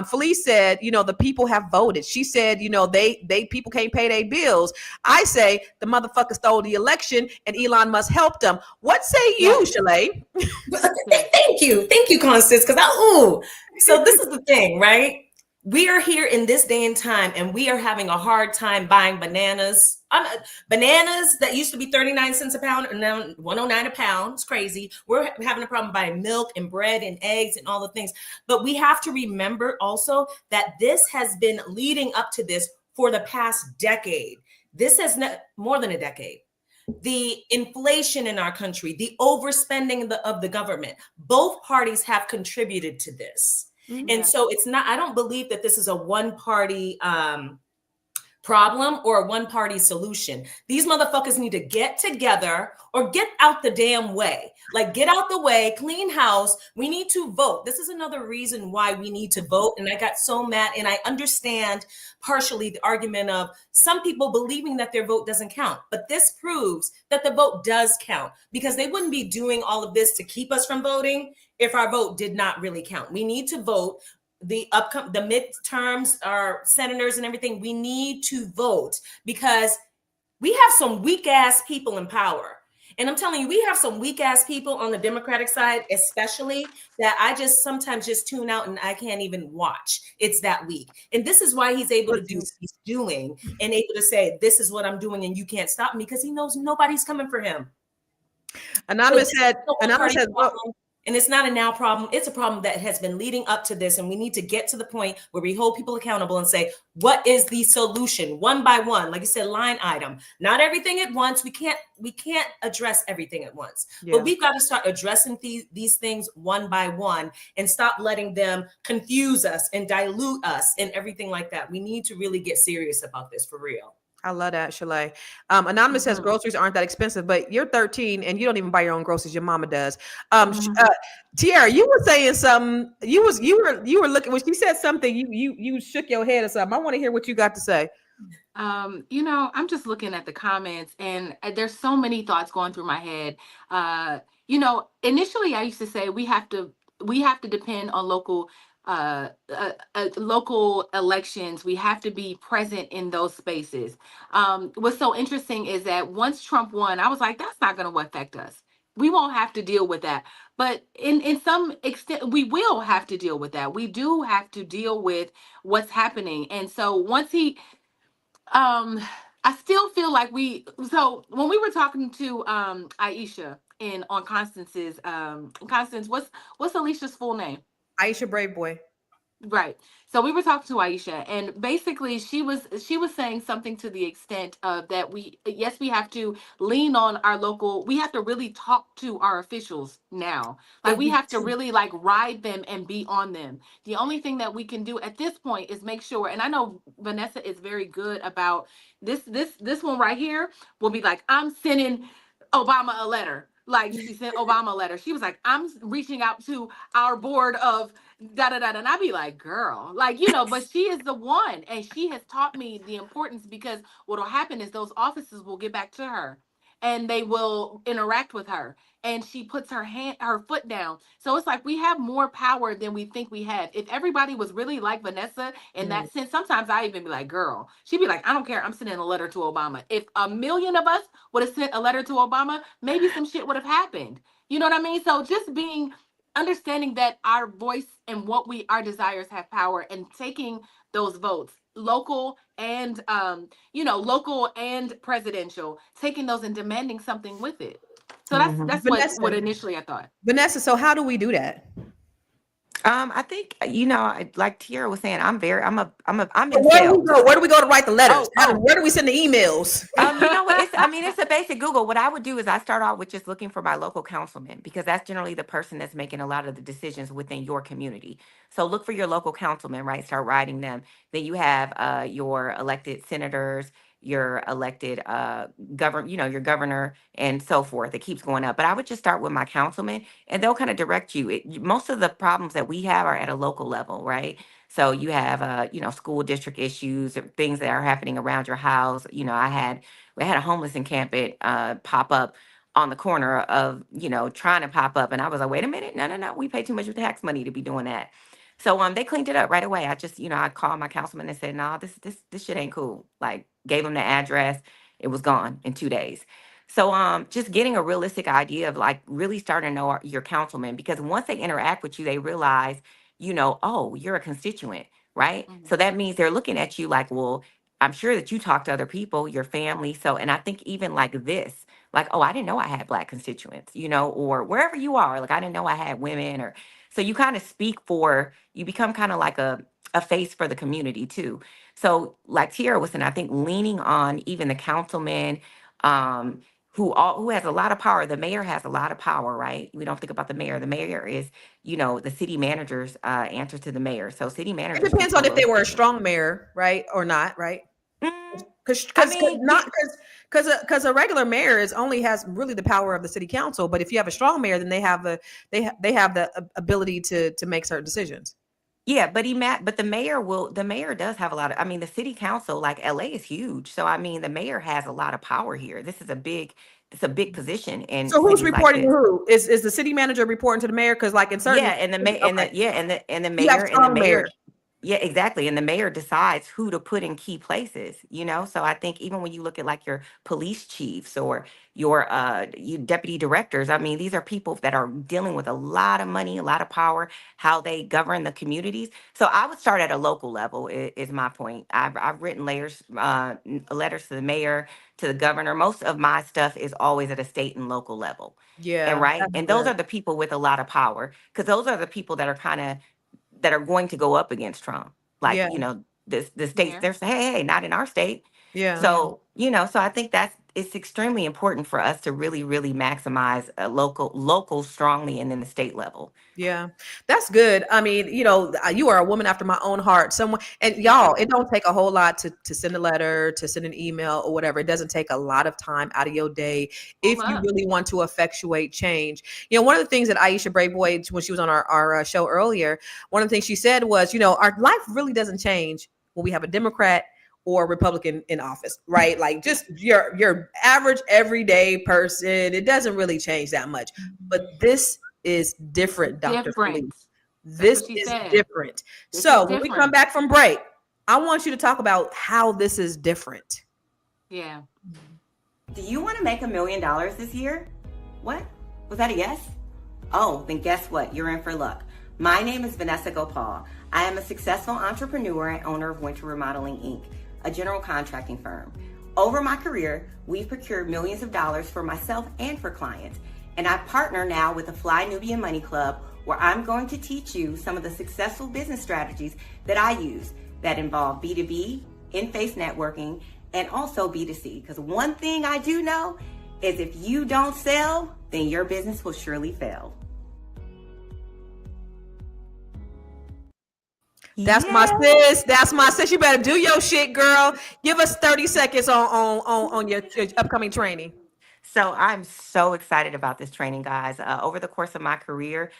Felice said, the people have voted. She said, they people can't pay their bills. I say the motherfucker stole the election and Elon Musk helped them. What say you, Shalay? Thank you, Constance. So this is the thing, right? We are here in this day and time, and we are having a hard time buying bananas. Bananas that used to be 39 cents a pound are now 109 a pound. It's crazy. We're having a problem buying milk and bread and eggs and all the things. But we have to remember also that this has been leading up to this for the past decade. This has more than a decade. The inflation in our country, the overspending of the government, both parties have contributed to this. And so I don't believe that this is a one-party problem or a one-party solution. These motherfuckers need to get together or get out the damn way. Like, get out the way, clean house. We need to vote. This is another reason why we need to vote. And I got so mad, and I understand partially the argument of some people believing that their vote doesn't count. But this proves that the vote does count, because they wouldn't be doing all of this to keep us from voting if our vote did not really count. We need to vote. The midterms, our senators and everything, we need to vote, because we have some weak ass people in power. And I'm telling you, we have some weak ass people on the Democratic side, especially, that I just sometimes just tune out and I can't even watch. It's that weak. And this is why he's able to do what he's doing and able to say, this is what I'm doing and you can't stop me, because he knows nobody's coming for him. Anonymous said, and it's not a now problem. It's a problem that has been leading up to this. And we need to get to the point where we hold people accountable and say, what is the solution? One by one, like you said, line item, not everything at once. We can't address everything at once, but we've got to start addressing these things one by one and stop letting them confuse us and dilute us and everything like that. We need to really get serious about this for real. I love that, Shalay. Anonymous says groceries aren't that expensive, but you're 13 and you don't even buy your own groceries. Your mama does. Tiara, you were saying something. You were looking when she said something. You shook your head or something. I want to hear what you got to say. I'm just looking at the comments, and there's so many thoughts going through my head. Initially I used to say we have to depend on local elections. We have to be present in those spaces. What's so interesting is that once Trump won, I was like, that's not going to affect us. We won't have to deal with that. But in some extent, we will have to deal with that. We do have to deal with what's happening. And so once I still feel like so when we were talking to Aisha on Constance's, Constance, what's Alicia's full name? Aisha Brave Boy. Right. So we were talking to Aisha, and basically she was saying something to the extent of that we have to lean on our local, we have to really talk to our officials now. Like, we have to really like ride them and be on them. The only thing that we can do at this point is make sure, and I know Vanessa is very good about this one right here will be like, I'm sending Obama a letter. Like, she sent Obama a letter. She was like, I'm reaching out to our board of da-da-da. And I'd be like, girl, like, but she is the one. And she has taught me the importance, because what will happen is those offices will get back to her and they will interact with her. And she puts her foot down. So it's like we have more power than we think we have. If everybody was really like Vanessa in that sense, sometimes I even be like, girl, she'd be like, I don't care. I'm sending a letter to Obama. If 1 million of us would have sent a letter to Obama, maybe some shit would have happened. You know what I mean? So just understanding that our voice and our desires have power, and taking those votes, local and local and presidential, taking those and demanding something with it. So that's what Vanessa. initially I thought. Vanessa, so how do we do that? I think, like Tiara was saying, I'm in Where do we sales. go? Where do we go to write the letters? Oh. Where do we send the emails? You know what? It's a basic Google. What I would do is I start off with just looking for my local councilman, because that's generally the person that's making a lot of the decisions within your community. So look for your local councilman, right? Start writing them. Then you have your elected senators, your elected your governor, and so forth. It keeps going up. But I would just start with my councilman, and they'll kind of direct you. Most of the problems that we have are at a local level, right? So you have, school district issues, or things that are happening around your house. We had a homeless encampment pop up on the corner of, trying to pop up. And I was like, wait a minute, no, we pay too much tax money to be doing that. So they cleaned it up right away. I just, I called my councilman and said, no, this shit ain't cool. Like, gave him the address. It was gone in 2 days. So just getting a realistic idea of, like, really starting to know your councilman, because once they interact with you, they realize, oh, you're a constituent, right? Mhm. So that means they're looking at you like, well, I'm sure that you talk to other people, your family. So, and I think even like this, like, oh, I didn't know I had Black constituents, or wherever you are, like, I didn't know I had women, or so you kind of you become kind of like a face for the community too. So, like Tiara was saying, I think leaning on even the councilman, who has a lot of power. The mayor has a lot of power, right? We don't think about the mayor. The mayor is, the city manager's answer to the mayor. So city It managers depends on if they control were a those strong mayor, right, or not, right? things. Because a regular mayor only has really the power of the city council. But if you have a strong mayor, then they have the ability to make certain decisions. Yeah, but the mayor does have a lot of, the city council, like LA is huge. So the mayor has a lot of power here. It's a big position in So who's cities like reporting to this. who? Is the city manager reporting to the mayor? Because like in certain Yeah, and the ma- and the yeah, and the you have mayor strong mayors. yeah, exactly. And the mayor decides who to put in key places, So I think even when you look at like your police chiefs or your deputy directors, these are people that are dealing with a lot of money, a lot of power, how they govern the communities. So I would start at a local level is my point. I've written letters to the mayor, to the governor. Most of my stuff is always at a state and local level. Yeah, And right. that's And those good. are the people with a lot of power, because those are the people that are going to go up against Trump. Like, Yeah, the states, Yeah. they're saying, hey, not in our state. yeah. So, so I think it's extremely important for us to really, really maximize a local strongly, and then the state level. Yeah, that's good. I mean, you are a woman after my own heart. Someone, and y'all, it don't take a whole lot to send a letter, to send an email or whatever. It doesn't take a lot of time out of your day if Pull you up. really want to effectuate change. One of the things that Aisha Brayboy, when she was on our show earlier, one of the things she said was, our life really doesn't change when we have a Democrat or Republican in office, right? Like just your average everyday person. It doesn't really change that much. But this is different, Dr. Different. Felice. That's This what she is said. different. This So is when we come different. back from break, I want you to talk about how this is different. Yeah. Do you want to make $1 million this year? What? Was that a yes? Oh, then guess what? You're in for luck. My name is Vanessa Gopal. I am a successful entrepreneur and owner of Winter Remodeling, Inc., a general contracting firm. Over my career, we've procured millions of dollars for myself and for clients. And I partner now with the Fly Nubian Money Club, where I'm going to teach you some of the successful business strategies that I use that involve B2B, in-face networking, and also B2C. Because one thing I do know is if you don't sell, then your business will surely fail. That's my sis. That's my sis. You better do your shit, girl. Give us 30 seconds on your upcoming training. So I'm so excited about this training, guys. Over the course of my career,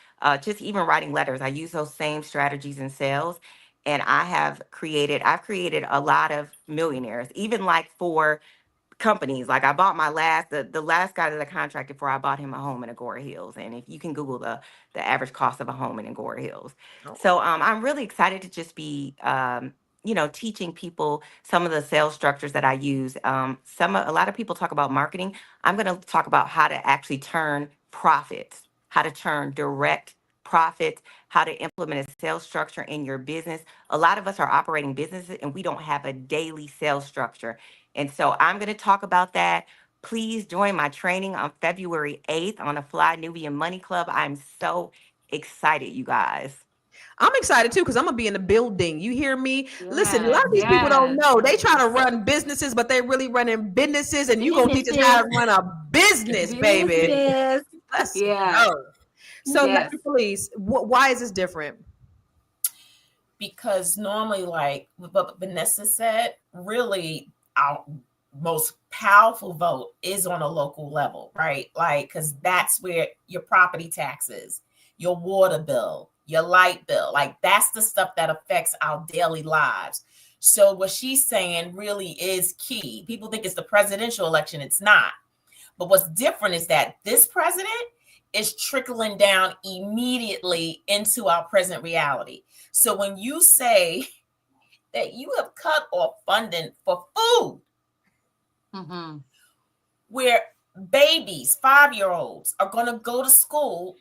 just even writing letters, I use those same strategies in sales. And I've created a lot of millionaires, even like for companies. Like I bought the last guy that I contracted for, I bought him a home in Agora Hills. And if you can Google the average cost of a home in Agora Hills. So I'm really excited to just be, teaching people some of the sales structures that I use. A lot of people talk about marketing. I'm going to talk about how to actually turn profits, how to turn direct profits, how to implement a sales structure in your business. A lot of us are operating businesses and we don't have a daily sales structure. And so I'm going to talk about that. Please join my training on February 8th on the Fly Nubian Money Club. I'm so excited, you guys. I'm excited too because I'm gonna be in the building. You hear me? Listen, a lot Yes, of these people don't yes. know. They try to run businesses, but they really running businesses, and you gonna teach us how to run a business, baby. Business. Let's Yeah. go. So, Yes. Dr. Police, why is this different? Because normally, like what Vanessa said, really our most powerful vote is on a local level, right? Like, because that's where your property taxes, your water bill, your light bill, like that's the stuff that affects our daily lives. So what she's saying really is key. People think it's the presidential election. It's not. But what's different is that this president is trickling down immediately into our present reality. So when you say that you have cut off funding for food, Mm-hmm. where babies, 5-year-olds, are going to go to school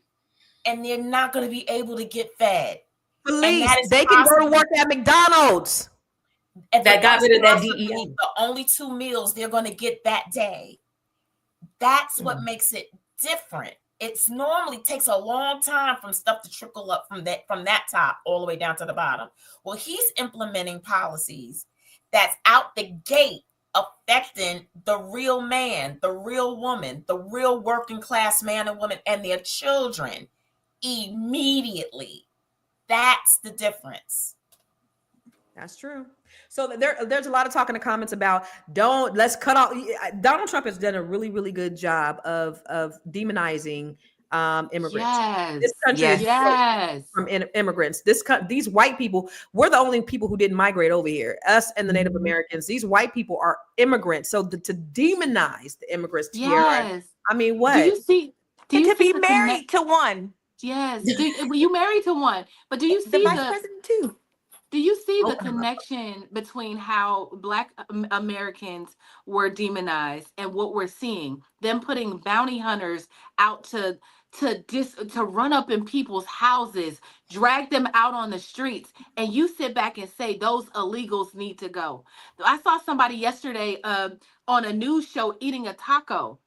and they're not going to be able to get fed. Police, they can go to work at McDonald's. That got rid of that DEI. The only 2 meals they're going to get that day. That's what makes it different. It's normally takes a long time from stuff to trickle up from that top all the way down to the bottom. Well, he's implementing policies that's out the gate affecting the real man, the real woman, the real working class man and woman and their children immediately. That's the difference. That's true. So there's a lot of talk in the comments about let's cut off. Donald Trump has done a really, really good job of demonizing immigrants. Yes. This country is yes. from immigrants. These white people, we're the only people who didn't migrate over here. Us and the Native Americans. These white people are immigrants. So to demonize the immigrants here, Yes. I mean, what? Do you see? To be married to one. Yes. You married to one, but do you see the vice president too? Do you see the connection between how Black Americans were demonized and what we're seeing? Them putting bounty hunters out to run up in people's houses, drag them out on the streets, and you sit back and say those illegals need to go. I saw somebody yesterday on a news show eating a taco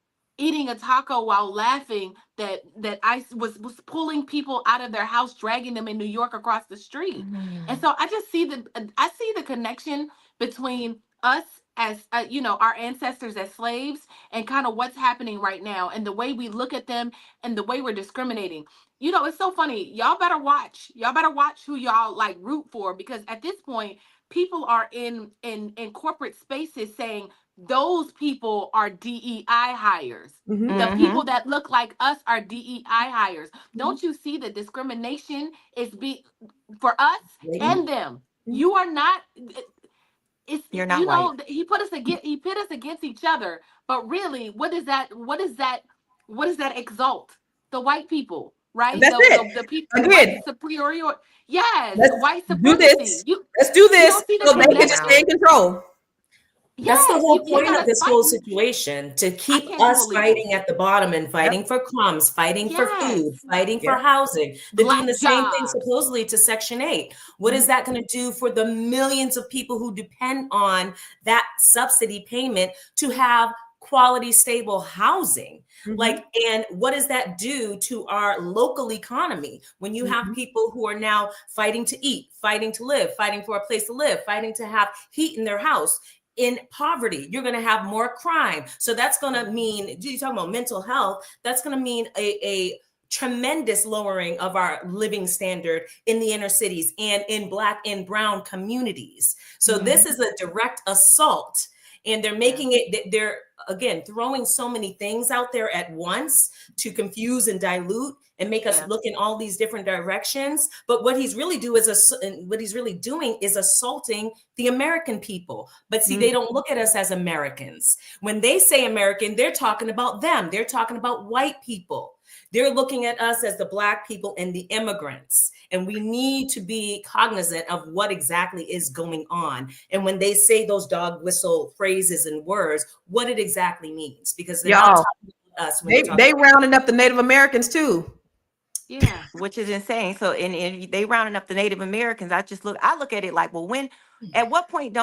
while laughing that ICE was pulling people out of their house, dragging them in New York across the street. And so I just see the connection between us as our ancestors as slaves and kind of what's happening right now and the way we look at them and the way we're discriminating. It's so funny. Y'all better watch who y'all like root for, because at this point people are in corporate spaces saying those people are DEI hires. The people that look like us are DEI hires. Don't you see that discrimination is for us and them? You are not. You're not white. He put us against each other. But really, what does that exalt? The white people, right? That's it. The people. Again. Superior. Yes. Let's white do supremacy. this. Let's do this so they can stay in control. That's the whole point of this whole situation, to keep us fighting at the bottom and fighting for crumbs, fighting for food, fighting for housing. They're doing the same thing supposedly to Section 8. What is that going to do for the millions of people who depend on that subsidy payment to have quality, stable housing? And what does that do to our local economy when you have people who are now fighting to eat, fighting to live, fighting for a place to live, fighting to have heat in their house? In poverty, you're going to have more crime. So that's going to mean, you're talking about mental health, that's going to mean a tremendous lowering of our living standard in the inner cities and in Black and brown communities. So this is a direct assault, and they're making it, they're again throwing so many things out there at once to confuse and dilute and make us look in all these different directions. But what he's really doing is assaulting the American people. But see, they don't look at us as Americans. When they say American, they're talking about them. They're talking about white people. They're looking at us as the Black people and the immigrants. And we need to be cognizant of what exactly is going on. And when they say those dog whistle phrases and words, what it exactly means. Because they're not talking about us. They rounding up the Native Americans too. Yeah, which is insane. So, and they rounding up the Native Americans. I look at it like, well, at what point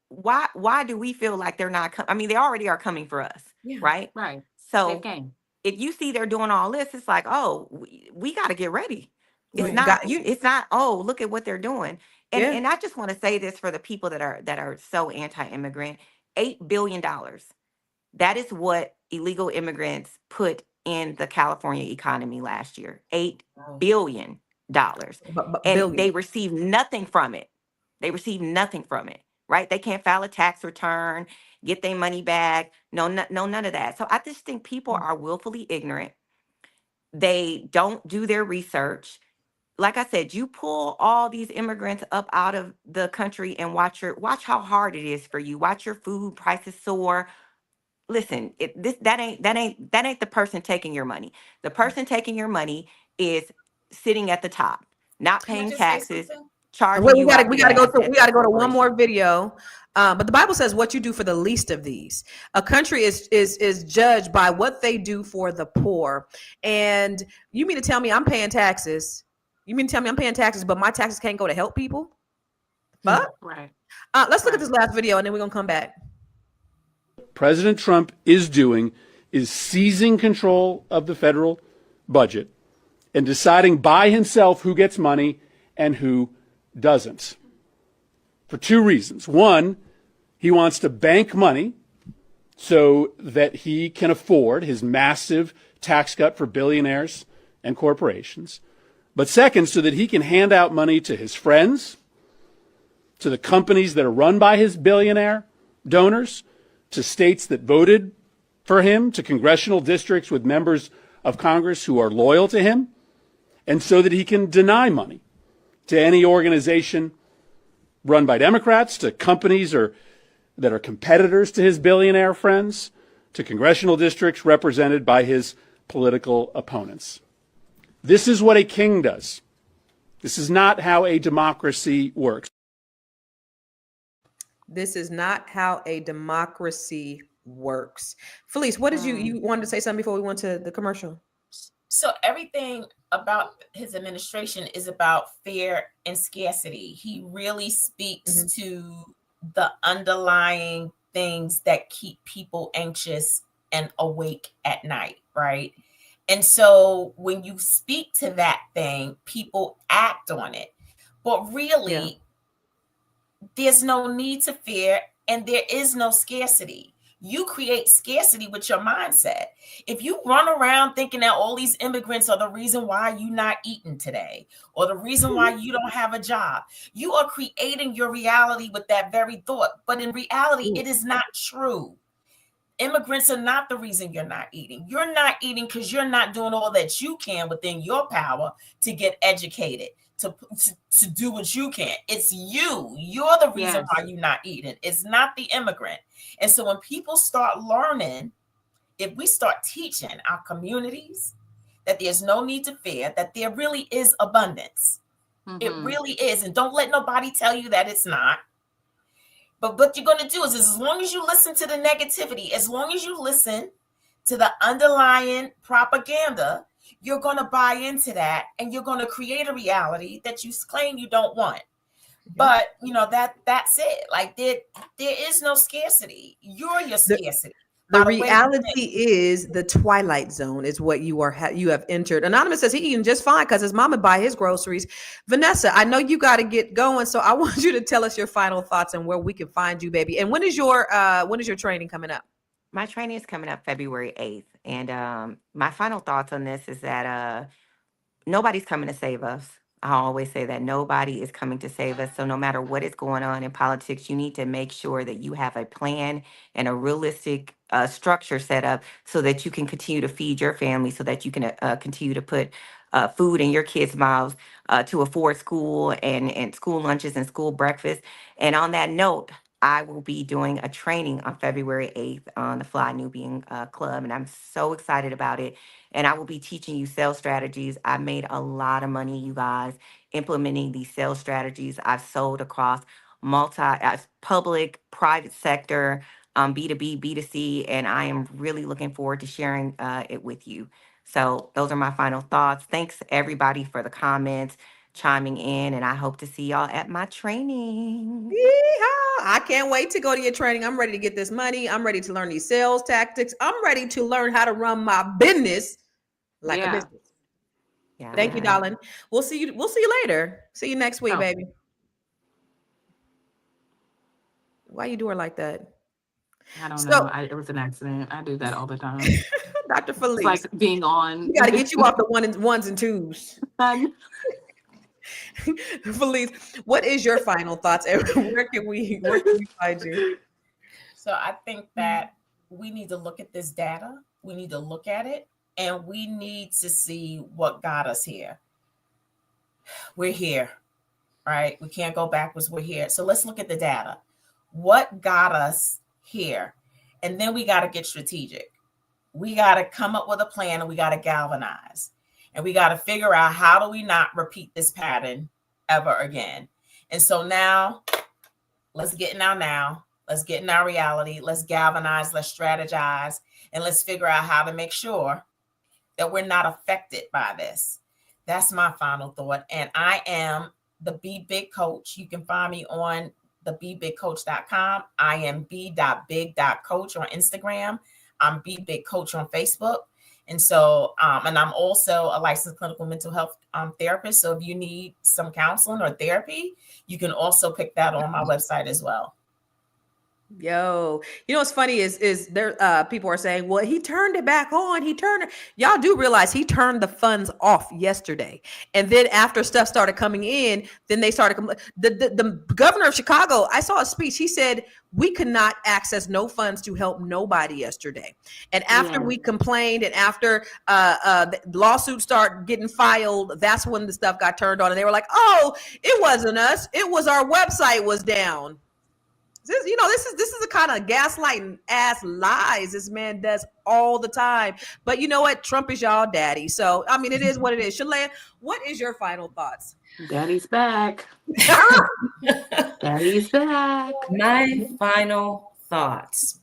why do we feel like they're not coming? I mean, they already are coming for us. right? Right. Safe So game. if you see they're doing all this, it's like, oh, we got to get ready. It's You not got you. It's not. Oh, look at what they're doing. And yeah. and I just want to say this for the people that are so anti-immigrant. $8 billion. That is what illegal immigrants put in the California economy last year. $8 billion, and Billion. they received nothing from it. They received nothing from it. Right? They can't file a tax return, get their money back. No, no, none of that. So I just think people are willfully ignorant. They don't do their research. Like I said, you pull all these immigrants up out of the country and watch how hard it is for you. Watch your food prices soar. Listen, that ain't the person taking your money. The person taking your money is sitting at the top, not Can I paying just say taxes, something? charging We you gotta out we the gotta go ass to at we the gotta go to one more corporation. video. But the Bible says what you do for the least of these. A country is judged by what they do for the poor. And you mean to tell me I'm paying taxes? You mean to tell me I'm paying taxes, but my taxes can't go to help people? Fuck. Right. Let's look at Right. this last video and then we're gonna come back. President Trump is doing is seizing control of the federal budget and deciding by himself who gets money and who doesn't. For two reasons. One, he wants to bank money so that he can afford his massive tax cut for billionaires and corporations. But second, so that he can hand out money to his friends, to the companies that are run by his billionaire donors, to states that voted for him, to congressional districts with members of Congress who are loyal to him, and so that he can deny money to any organization run by Democrats, to companies that are competitors to his billionaire friends, to congressional districts represented by his political opponents. This is what a king does. This is not how a democracy works. This is not how a democracy works. Felice, what did you wanted to say something before we went to the commercial? So everything about his administration is about fear and scarcity. He really speaks to the underlying things that keep people anxious and awake at night, right? And so when you speak to that thing, people act on it. But really, there's no need to fear and there is no scarcity. You create scarcity with your mindset. If you run around thinking that all these immigrants are the reason why you're not eating today or the reason why you don't have a job, you are creating your reality with that very thought. But in reality, it is not true. Immigrants are not the reason you're not eating. You're not eating because you're not doing all that you can within your power to get educated, to do what you can. It's you. You're the reason why you're not eating. It's not the immigrant. And so when people start learning, if we start teaching our communities that there's no need to fear, that there really is abundance. It really is. And don't let nobody tell you that it's not. But what you're going to do is as long as you listen to the negativity, as long as you listen to the underlying propaganda, you're going to buy into that and you're going to create a reality that you claim you don't want. But that's it. Like there is no scarcity. You're your scarcity. The reality is the twilight zone is what you have entered. Anonymous says he eating just fine because his mama buy his groceries. Vanessa, I know you got to get going, so I want you to tell us your final thoughts and where we can find you, baby. And when is your training coming up? My training is coming up February 8th. And my final thoughts on this is that nobody's coming to save us. I always say that nobody is coming to save us. So no matter what is going on in politics, you need to make sure that you have a plan and a realistic structure set up so that you can continue to feed your family, so that you can continue to put food in your kids' mouths, to afford school and school lunches and school breakfast. And on that note, I will be doing a training on February 8th on the Fly Nubian Club, and I'm so excited about it. And I will be teaching you sales strategies. I made a lot of money, you guys, implementing these sales strategies. I've sold across public, private sector, B2B, B2C, and I am really looking forward to sharing it with you. So those are my final thoughts. Thanks everybody for the comments. chiming in, and I hope to see y'all at my training. Yeehaw. I can't wait to go to your training. I'm ready to get this money. I'm ready to learn these sales tactics. I'm ready to learn how to run my business like a Yeah. business. Yeah. Thank you, darling. We'll see you later. See you next week, Oh. baby. Why you do her like that? I don't So- know. It was an accident. I do that all the time. Dr. It's Felice, like being on. we got to get you off the ones and twos. Fun. Felice, what is your final thoughts? Where can we find you? So I think that we need to look at this data. We need to look at it, and we need to see what got us here. We're here, right? We can't go backwards. We're here. So let's look at the data. What got us here? And then we got to get strategic. We got to come up with a plan, and we got to galvanize. And we got to figure out, how do we not repeat this pattern ever again? And so now, let's get in our now. Let's get in our reality. Let's galvanize. Let's strategize. And let's figure out how to make sure that we're not affected by this. That's my final thought. And I am the Be Big Coach. You can find me on the BeBigCoach.com. I am b.big.coach on Instagram. I'm Be Big Coach on Facebook. And so, and I'm also a licensed clinical mental health therapist. So if you need some counseling or therapy, you can also pick that on my website as well. Yo, you know what's funny is there people are saying, well, he turned it back on. Y'all do realize he turned the funds off yesterday. And then after stuff started coming in, then they started the governor of Chicago, I saw a speech. He said we could not access no funds to help nobody yesterday. And after we complained, and after the lawsuits start getting filed, that's when the stuff got turned on. And they were like, oh, it wasn't us. It was our website was down. This is the kind of gaslighting ass lies this man does all the time. But you know what? Trump is y'all daddy. So, I mean, it is what it is. Shalane, what is your final thoughts? Daddy's back. Daddy's back. My final thoughts.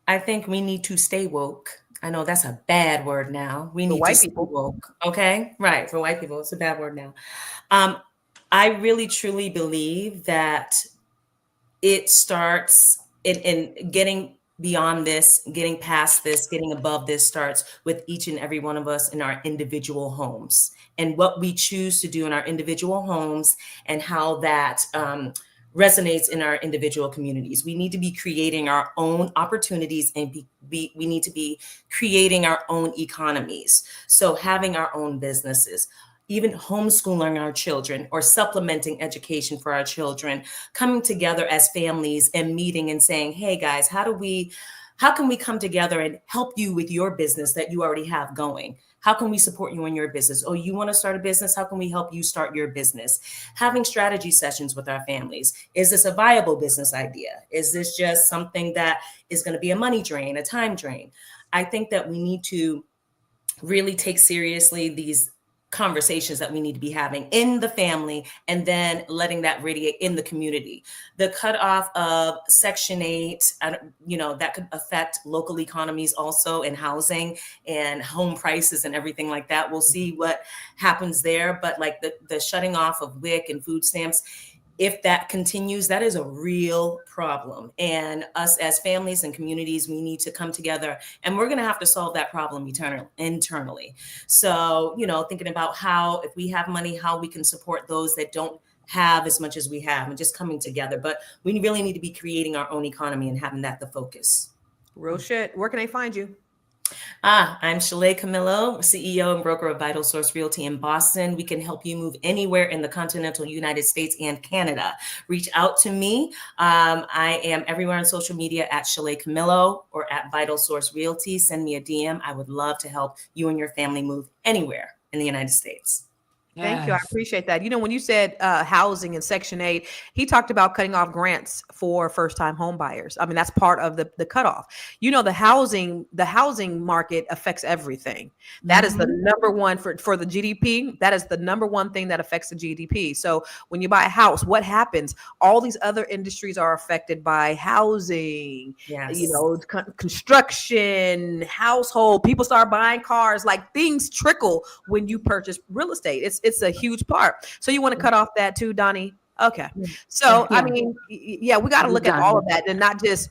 I think we need to stay woke. I know that's a bad word now. We need to stay woke. Okay? Right. For white people, it's a bad word now. I really, truly believe that it starts in getting beyond this, getting past this, getting above this starts with each and every one of us in our individual homes, and what we choose to do in our individual homes, and how that resonates in our individual communities. We need to be creating our own opportunities, and we need to be creating our own economies. So having our own businesses, even homeschooling our children or supplementing education for our children, coming together as families and meeting and saying, hey guys, how can we come together and help you with your business that you already have going? How can we support you in your business? Oh, you want to start a business? How can we help you start your business? Having strategy sessions with our families. Is this a viable business idea? Is this just something that is going to be a money drain, a time drain? I think that we need to really take seriously these conversations that we need to be having in the family, and then letting that radiate in the community. The cutoff of Section 8, that could affect local economies also, in housing and home prices and everything like that. We'll see what happens there. But like the shutting off of WIC and food stamps, if that continues, that is a real problem. And us as families and communities, we need to come together, and we're going to have to solve that problem internally. So, thinking about how, if we have money, how we can support those that don't have as much as we have, and just coming together. But we really need to be creating our own economy and having that the focus. Real shit. Where can they find you? I'm Shalay Camillo, CEO and broker of Vital Source Realty in Boston. We can help you move anywhere in the continental United States and Canada. Reach out to me. I am everywhere on social media at Shalay Camillo or at Vital Source Realty. Send me a DM. I would love to help you and your family move anywhere in the United States. Thank you. I appreciate that. When you said housing and Section 8, he talked about cutting off grants for first-time home buyers. I mean, that's part of the cutoff. The housing market affects everything. That is the number one for the GDP. That is the number one thing that affects the GDP. So when you buy a house, what happens? All these other industries are affected by housing. Yes. Construction, household. People start buying cars. Like, things trickle when you purchase real estate. it's a huge part. So you want to cut off that too, Donnie? Okay. So Yeah. I mean, yeah, we got to look at all of that and not just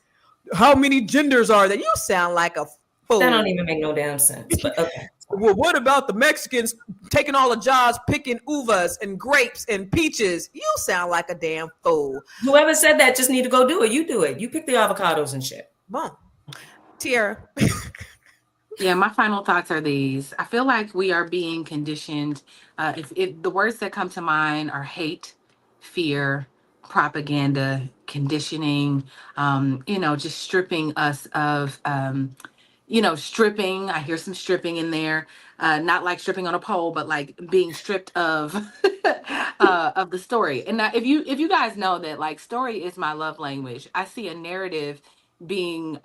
how many genders are there. You sound like a fool. That don't even make no damn sense. But okay. Well, what about the Mexicans taking all the jobs, picking uvas and grapes and peaches? You sound like a damn fool. Whoever said that just need to go do it. You do it. You pick the avocados and shit. Boom. Tiara. Yeah, my final thoughts are these. I feel like we are being conditioned. If the words that come to mind are hate, fear, propaganda, conditioning, just stripping us of, stripping. I hear some stripping in there. Not like stripping on a pole, but like being stripped of of the story. And now, if you guys know that, like, story is my love language. I see a narrative being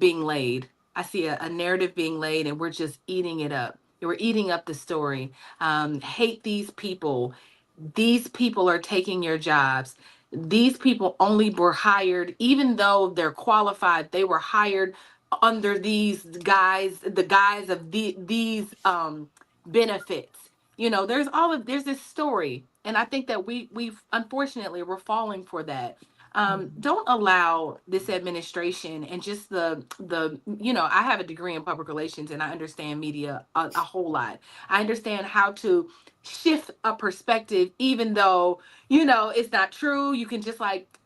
laid. I see a narrative being laid, and we're just eating it up. We're eating up the story. Hate these people. These people are taking your jobs. These people only were hired, even though they're qualified, they were hired under the guise of these benefits. There's this story, and I think that we've unfortunately we're falling for that. Don't allow this administration and just I have a degree in public relations, and I understand media a whole lot. I understand how to shift a perspective, even though, it's not true. You can just like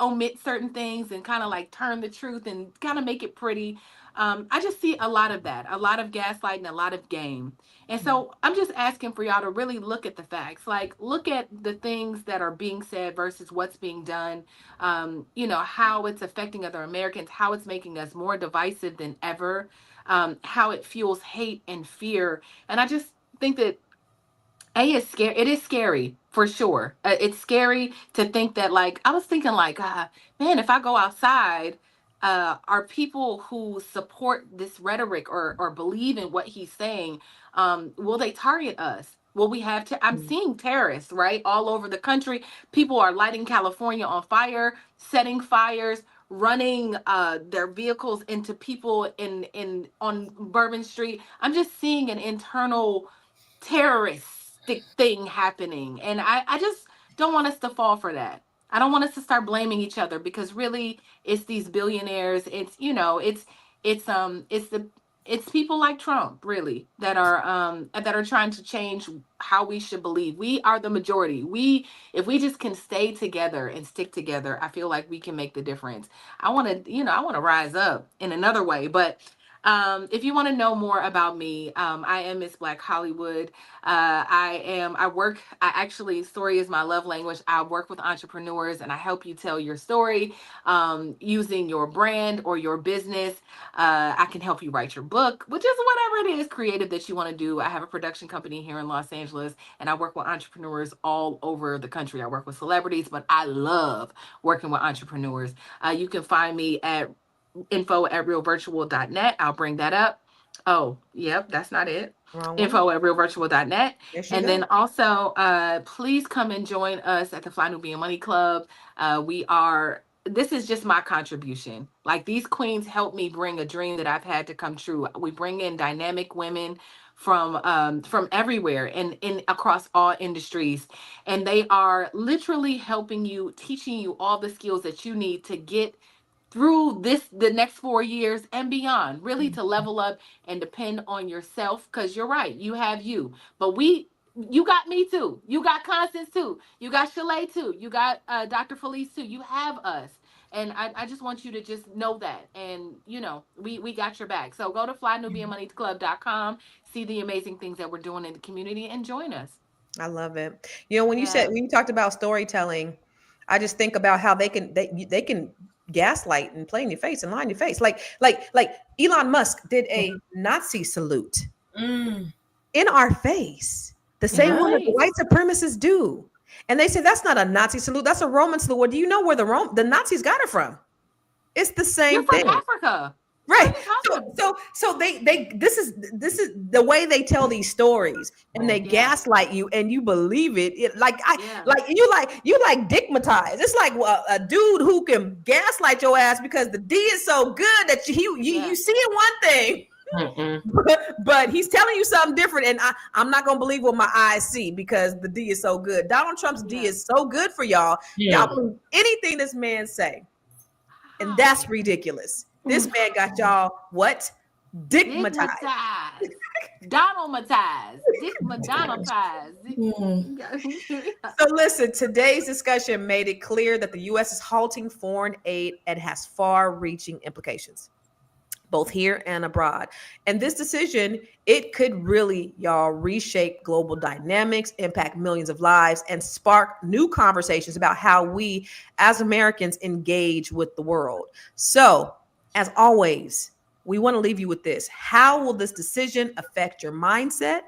omit certain things and kind of like turn the truth and kind of make it pretty. I just see a lot of that, a lot of gaslighting, a lot of game. And so I'm just asking for y'all to really look at the facts, like look at the things that are being said versus what's being done, how it's affecting other Americans, how it's making us more divisive than ever, how it fuels hate and fear. And I just think that it's scary. It is scary for sure. It's scary to think that, like, I was thinking like, man, if I go outside, are people who support this rhetoric or believe in what he's saying, will they target us? Will we have to? I'm seeing terrorists, right, all over the country. People are lighting California on fire, setting fires, running their vehicles into people on Bourbon Street. I'm just seeing an internal terroristic thing happening, and I just don't want us to fall for that. I don't want us to start blaming each other, because really it's these billionaires, it's people like Trump, really, that are trying to change how we should believe. We are the majority. If we just can stay together and stick together, I feel like we can make the difference. I want to rise up in another way. But if you want to know more about me, I am Miss Black Hollywood. Story is my love language. I work with entrepreneurs, and I help you tell your story using your brand or your business. I can help you write your book, which is whatever it is creative that you want to do. I have a production company here in Los Angeles, and I work with entrepreneurs all over the country. I work with celebrities, but I love working with entrepreneurs. You can find me at info@realvirtual.net. I'll bring that up. Oh, yep, that's not it. Info@realvirtual.net. And then also, please come and join us at the Fly Nubian Money Club. This is just my contribution. Like, these queens help me bring a dream that I've had to come true. We bring in dynamic women from everywhere and across all industries, and they are literally helping you, teaching you all the skills that you need to get through the next 4 years and beyond, really, to level up and depend on yourself. Because you're right, you have you, but you got me too, you got Constance too, you got Shalay too, you got Dr. Felice too, you have us. And I just want you to just know that, and we got your back. So go to flynubianmoneyclub.com, see the amazing things that we're doing in the community, and join us. I love it. When you talked about storytelling, I just think about how they can gaslight and play in your face and lie in your face. Like Elon Musk did a Nazi salute in our face, the same one that the white supremacists do. And they say that's not a Nazi salute, that's a Roman salute. Well, do you know where the Nazis got it from? It's the same thing. From Africa. Right. So this is the way they tell these stories, and they gaslight you, and you believe it. You like digmatized. It's like a dude who can gaslight your ass because the D is so good that you see one thing but he's telling you something different, and I'm not gonna believe what my eyes see because the D is so good. Donald Trump's D is so good for y'all. Y'all believe anything this man say, and that's ridiculous. This man got y'all what? Digmatized. Donald-matized. Donald-matized. So listen, today's discussion made it clear that the U.S. is halting foreign aid and has far-reaching implications, both here and abroad. And this decision, it could really, y'all, reshape global dynamics, impact millions of lives, and spark new conversations about how we as Americans engage with the world. So, as always, we want to leave you with this. How will this decision affect your mindset,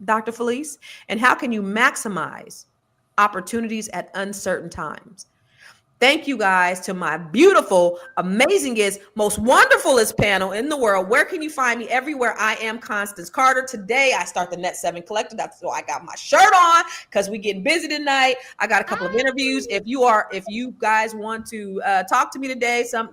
Dr. Felice? And how can you maximize opportunities at uncertain times? Thank you guys to my beautiful, amazingest, most wonderfulest panel in the world. Where can you find me? Everywhere. I am Constance Carter. Today, I start the Net 7 Collective. That's why I got my shirt on because we getting busy tonight. I got a couple of interviews. If you guys want to talk to me today, I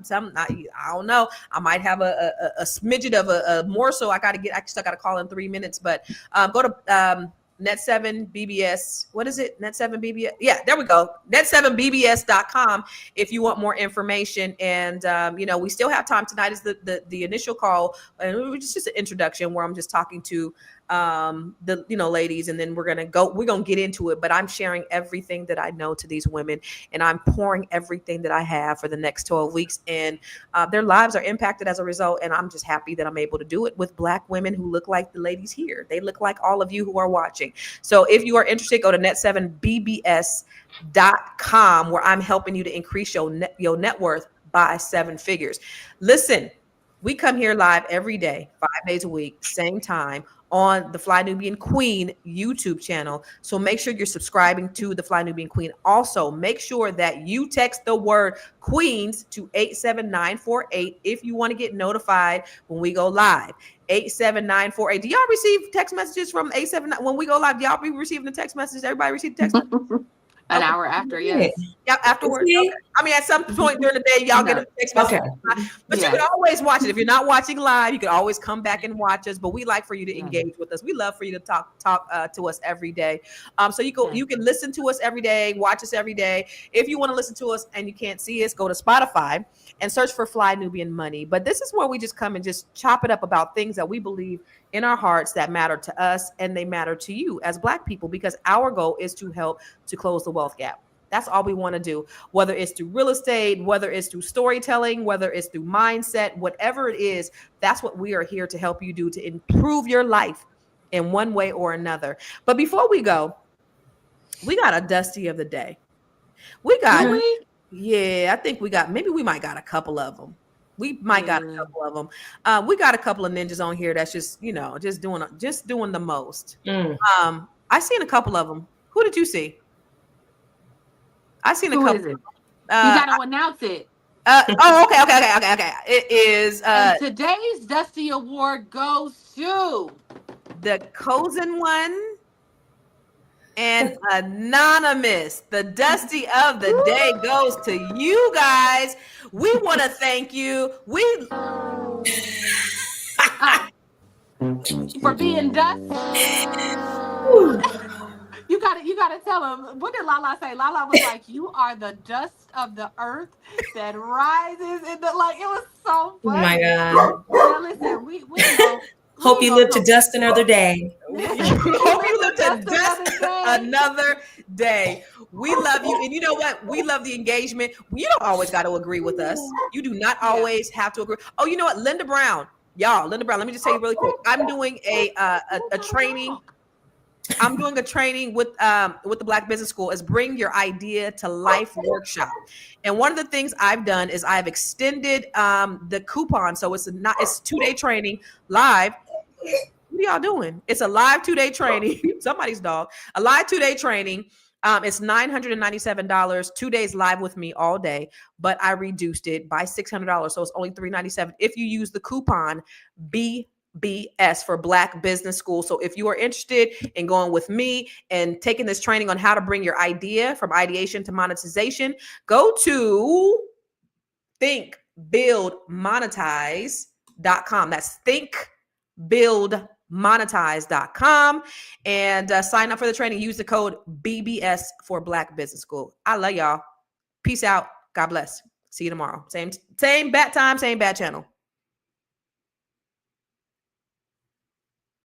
don't know. I might have a smidget of a morsel. I still got to call in 3 minutes, but go to Net 7 BBS. What is it? Net 7 BBS. Yeah, there we go. Net7BBS.com if you want more information. And we still have time. Tonight is the initial call, and it's just an introduction where I'm just talking to the ladies, and then we're gonna get into it. But I'm sharing everything that I know to these women, and I'm pouring everything that I have for the next 12 weeks, and their lives are impacted as a result. And I'm just happy that I'm able to do it with Black women who look like the ladies here. They look like all of you who are watching. So if you are interested, go to net7bbs.com, where I'm helping you to increase your net worth by 7 figures. Listen, we come here live every day, 5 days a week, same time, on the Fly Nubian Queen YouTube channel. So make sure you're subscribing to the Fly Nubian Queen. Also, make sure that you text the word Queens to 87948 if you want to get notified when we go live. 87948. Do y'all receive text messages from 879 when we go live? Do y'all be receiving the text messages? Everybody receive the text messages? An hour after, yes. Yeah, afterwards. Okay. I mean, at some point during the day, y'all get a text message. Okay. But you can always watch it. If you're not watching live, you can always come back and watch us. But we like for you to engage with us. We love for you to talk to us every day. So you can listen to us every day, watch us every day. If you want to listen to us and you can't see us, go to Spotify and search for Fly Nubian Money. But this is where we just come and just chop it up about things that we believe in our hearts that matter to us, and they matter to you as Black people, because our goal is to help to close the wealth gap. That's all we want to do, whether it's through real estate, whether it's through storytelling, whether it's through mindset, whatever it is, that's what we are here to help you do to improve your life in one way or another. But before we go, we got a dusty of the day. I think we might got a couple of them. We might got a couple of them. We got a couple of ninjas on here that's just doing the most. I seen a couple of them. Who did you see? I seen a couple. Is it? You got to announce it. Okay. It is. And today's Dusty Award goes to the Cozen one and Anonymous. The Dusty of the day goes to you guys. We want to thank you. For being dust. You gotta tell them. What did Lala say? Lala was like, "You are the dust of the earth that rises in the like." It was so funny. Oh my God! Well, listen, we know. Hope you live to dust another day. Hope you live to dust another day. We love you, and you know what? We love the engagement. You don't always got to agree with us. You do not always have to agree. Oh, you know what? Linda Brown. Let me just tell you really quick. I'm doing a training. I'm doing a training with the Black Business School. It's Bring Your Idea to Life workshop. And one of the things I've done is I've extended the coupon. So it's 2-day training live. What are y'all doing? It's a live 2-day training. Somebody's dog. A live 2-day training. It's $997, 2 days live with me all day, but I reduced it by $600. So it's only $397 if you use the coupon BBS for Black Business School. So if you are interested in going with me and taking this training on how to bring your idea from ideation to monetization, go to thinkbuildmonetize.com. That's buildmonetize.com and sign up for the training. Use the code BBS for Black Business School. I love y'all. Peace out. God bless. See you tomorrow. Same bat time, same bat channel.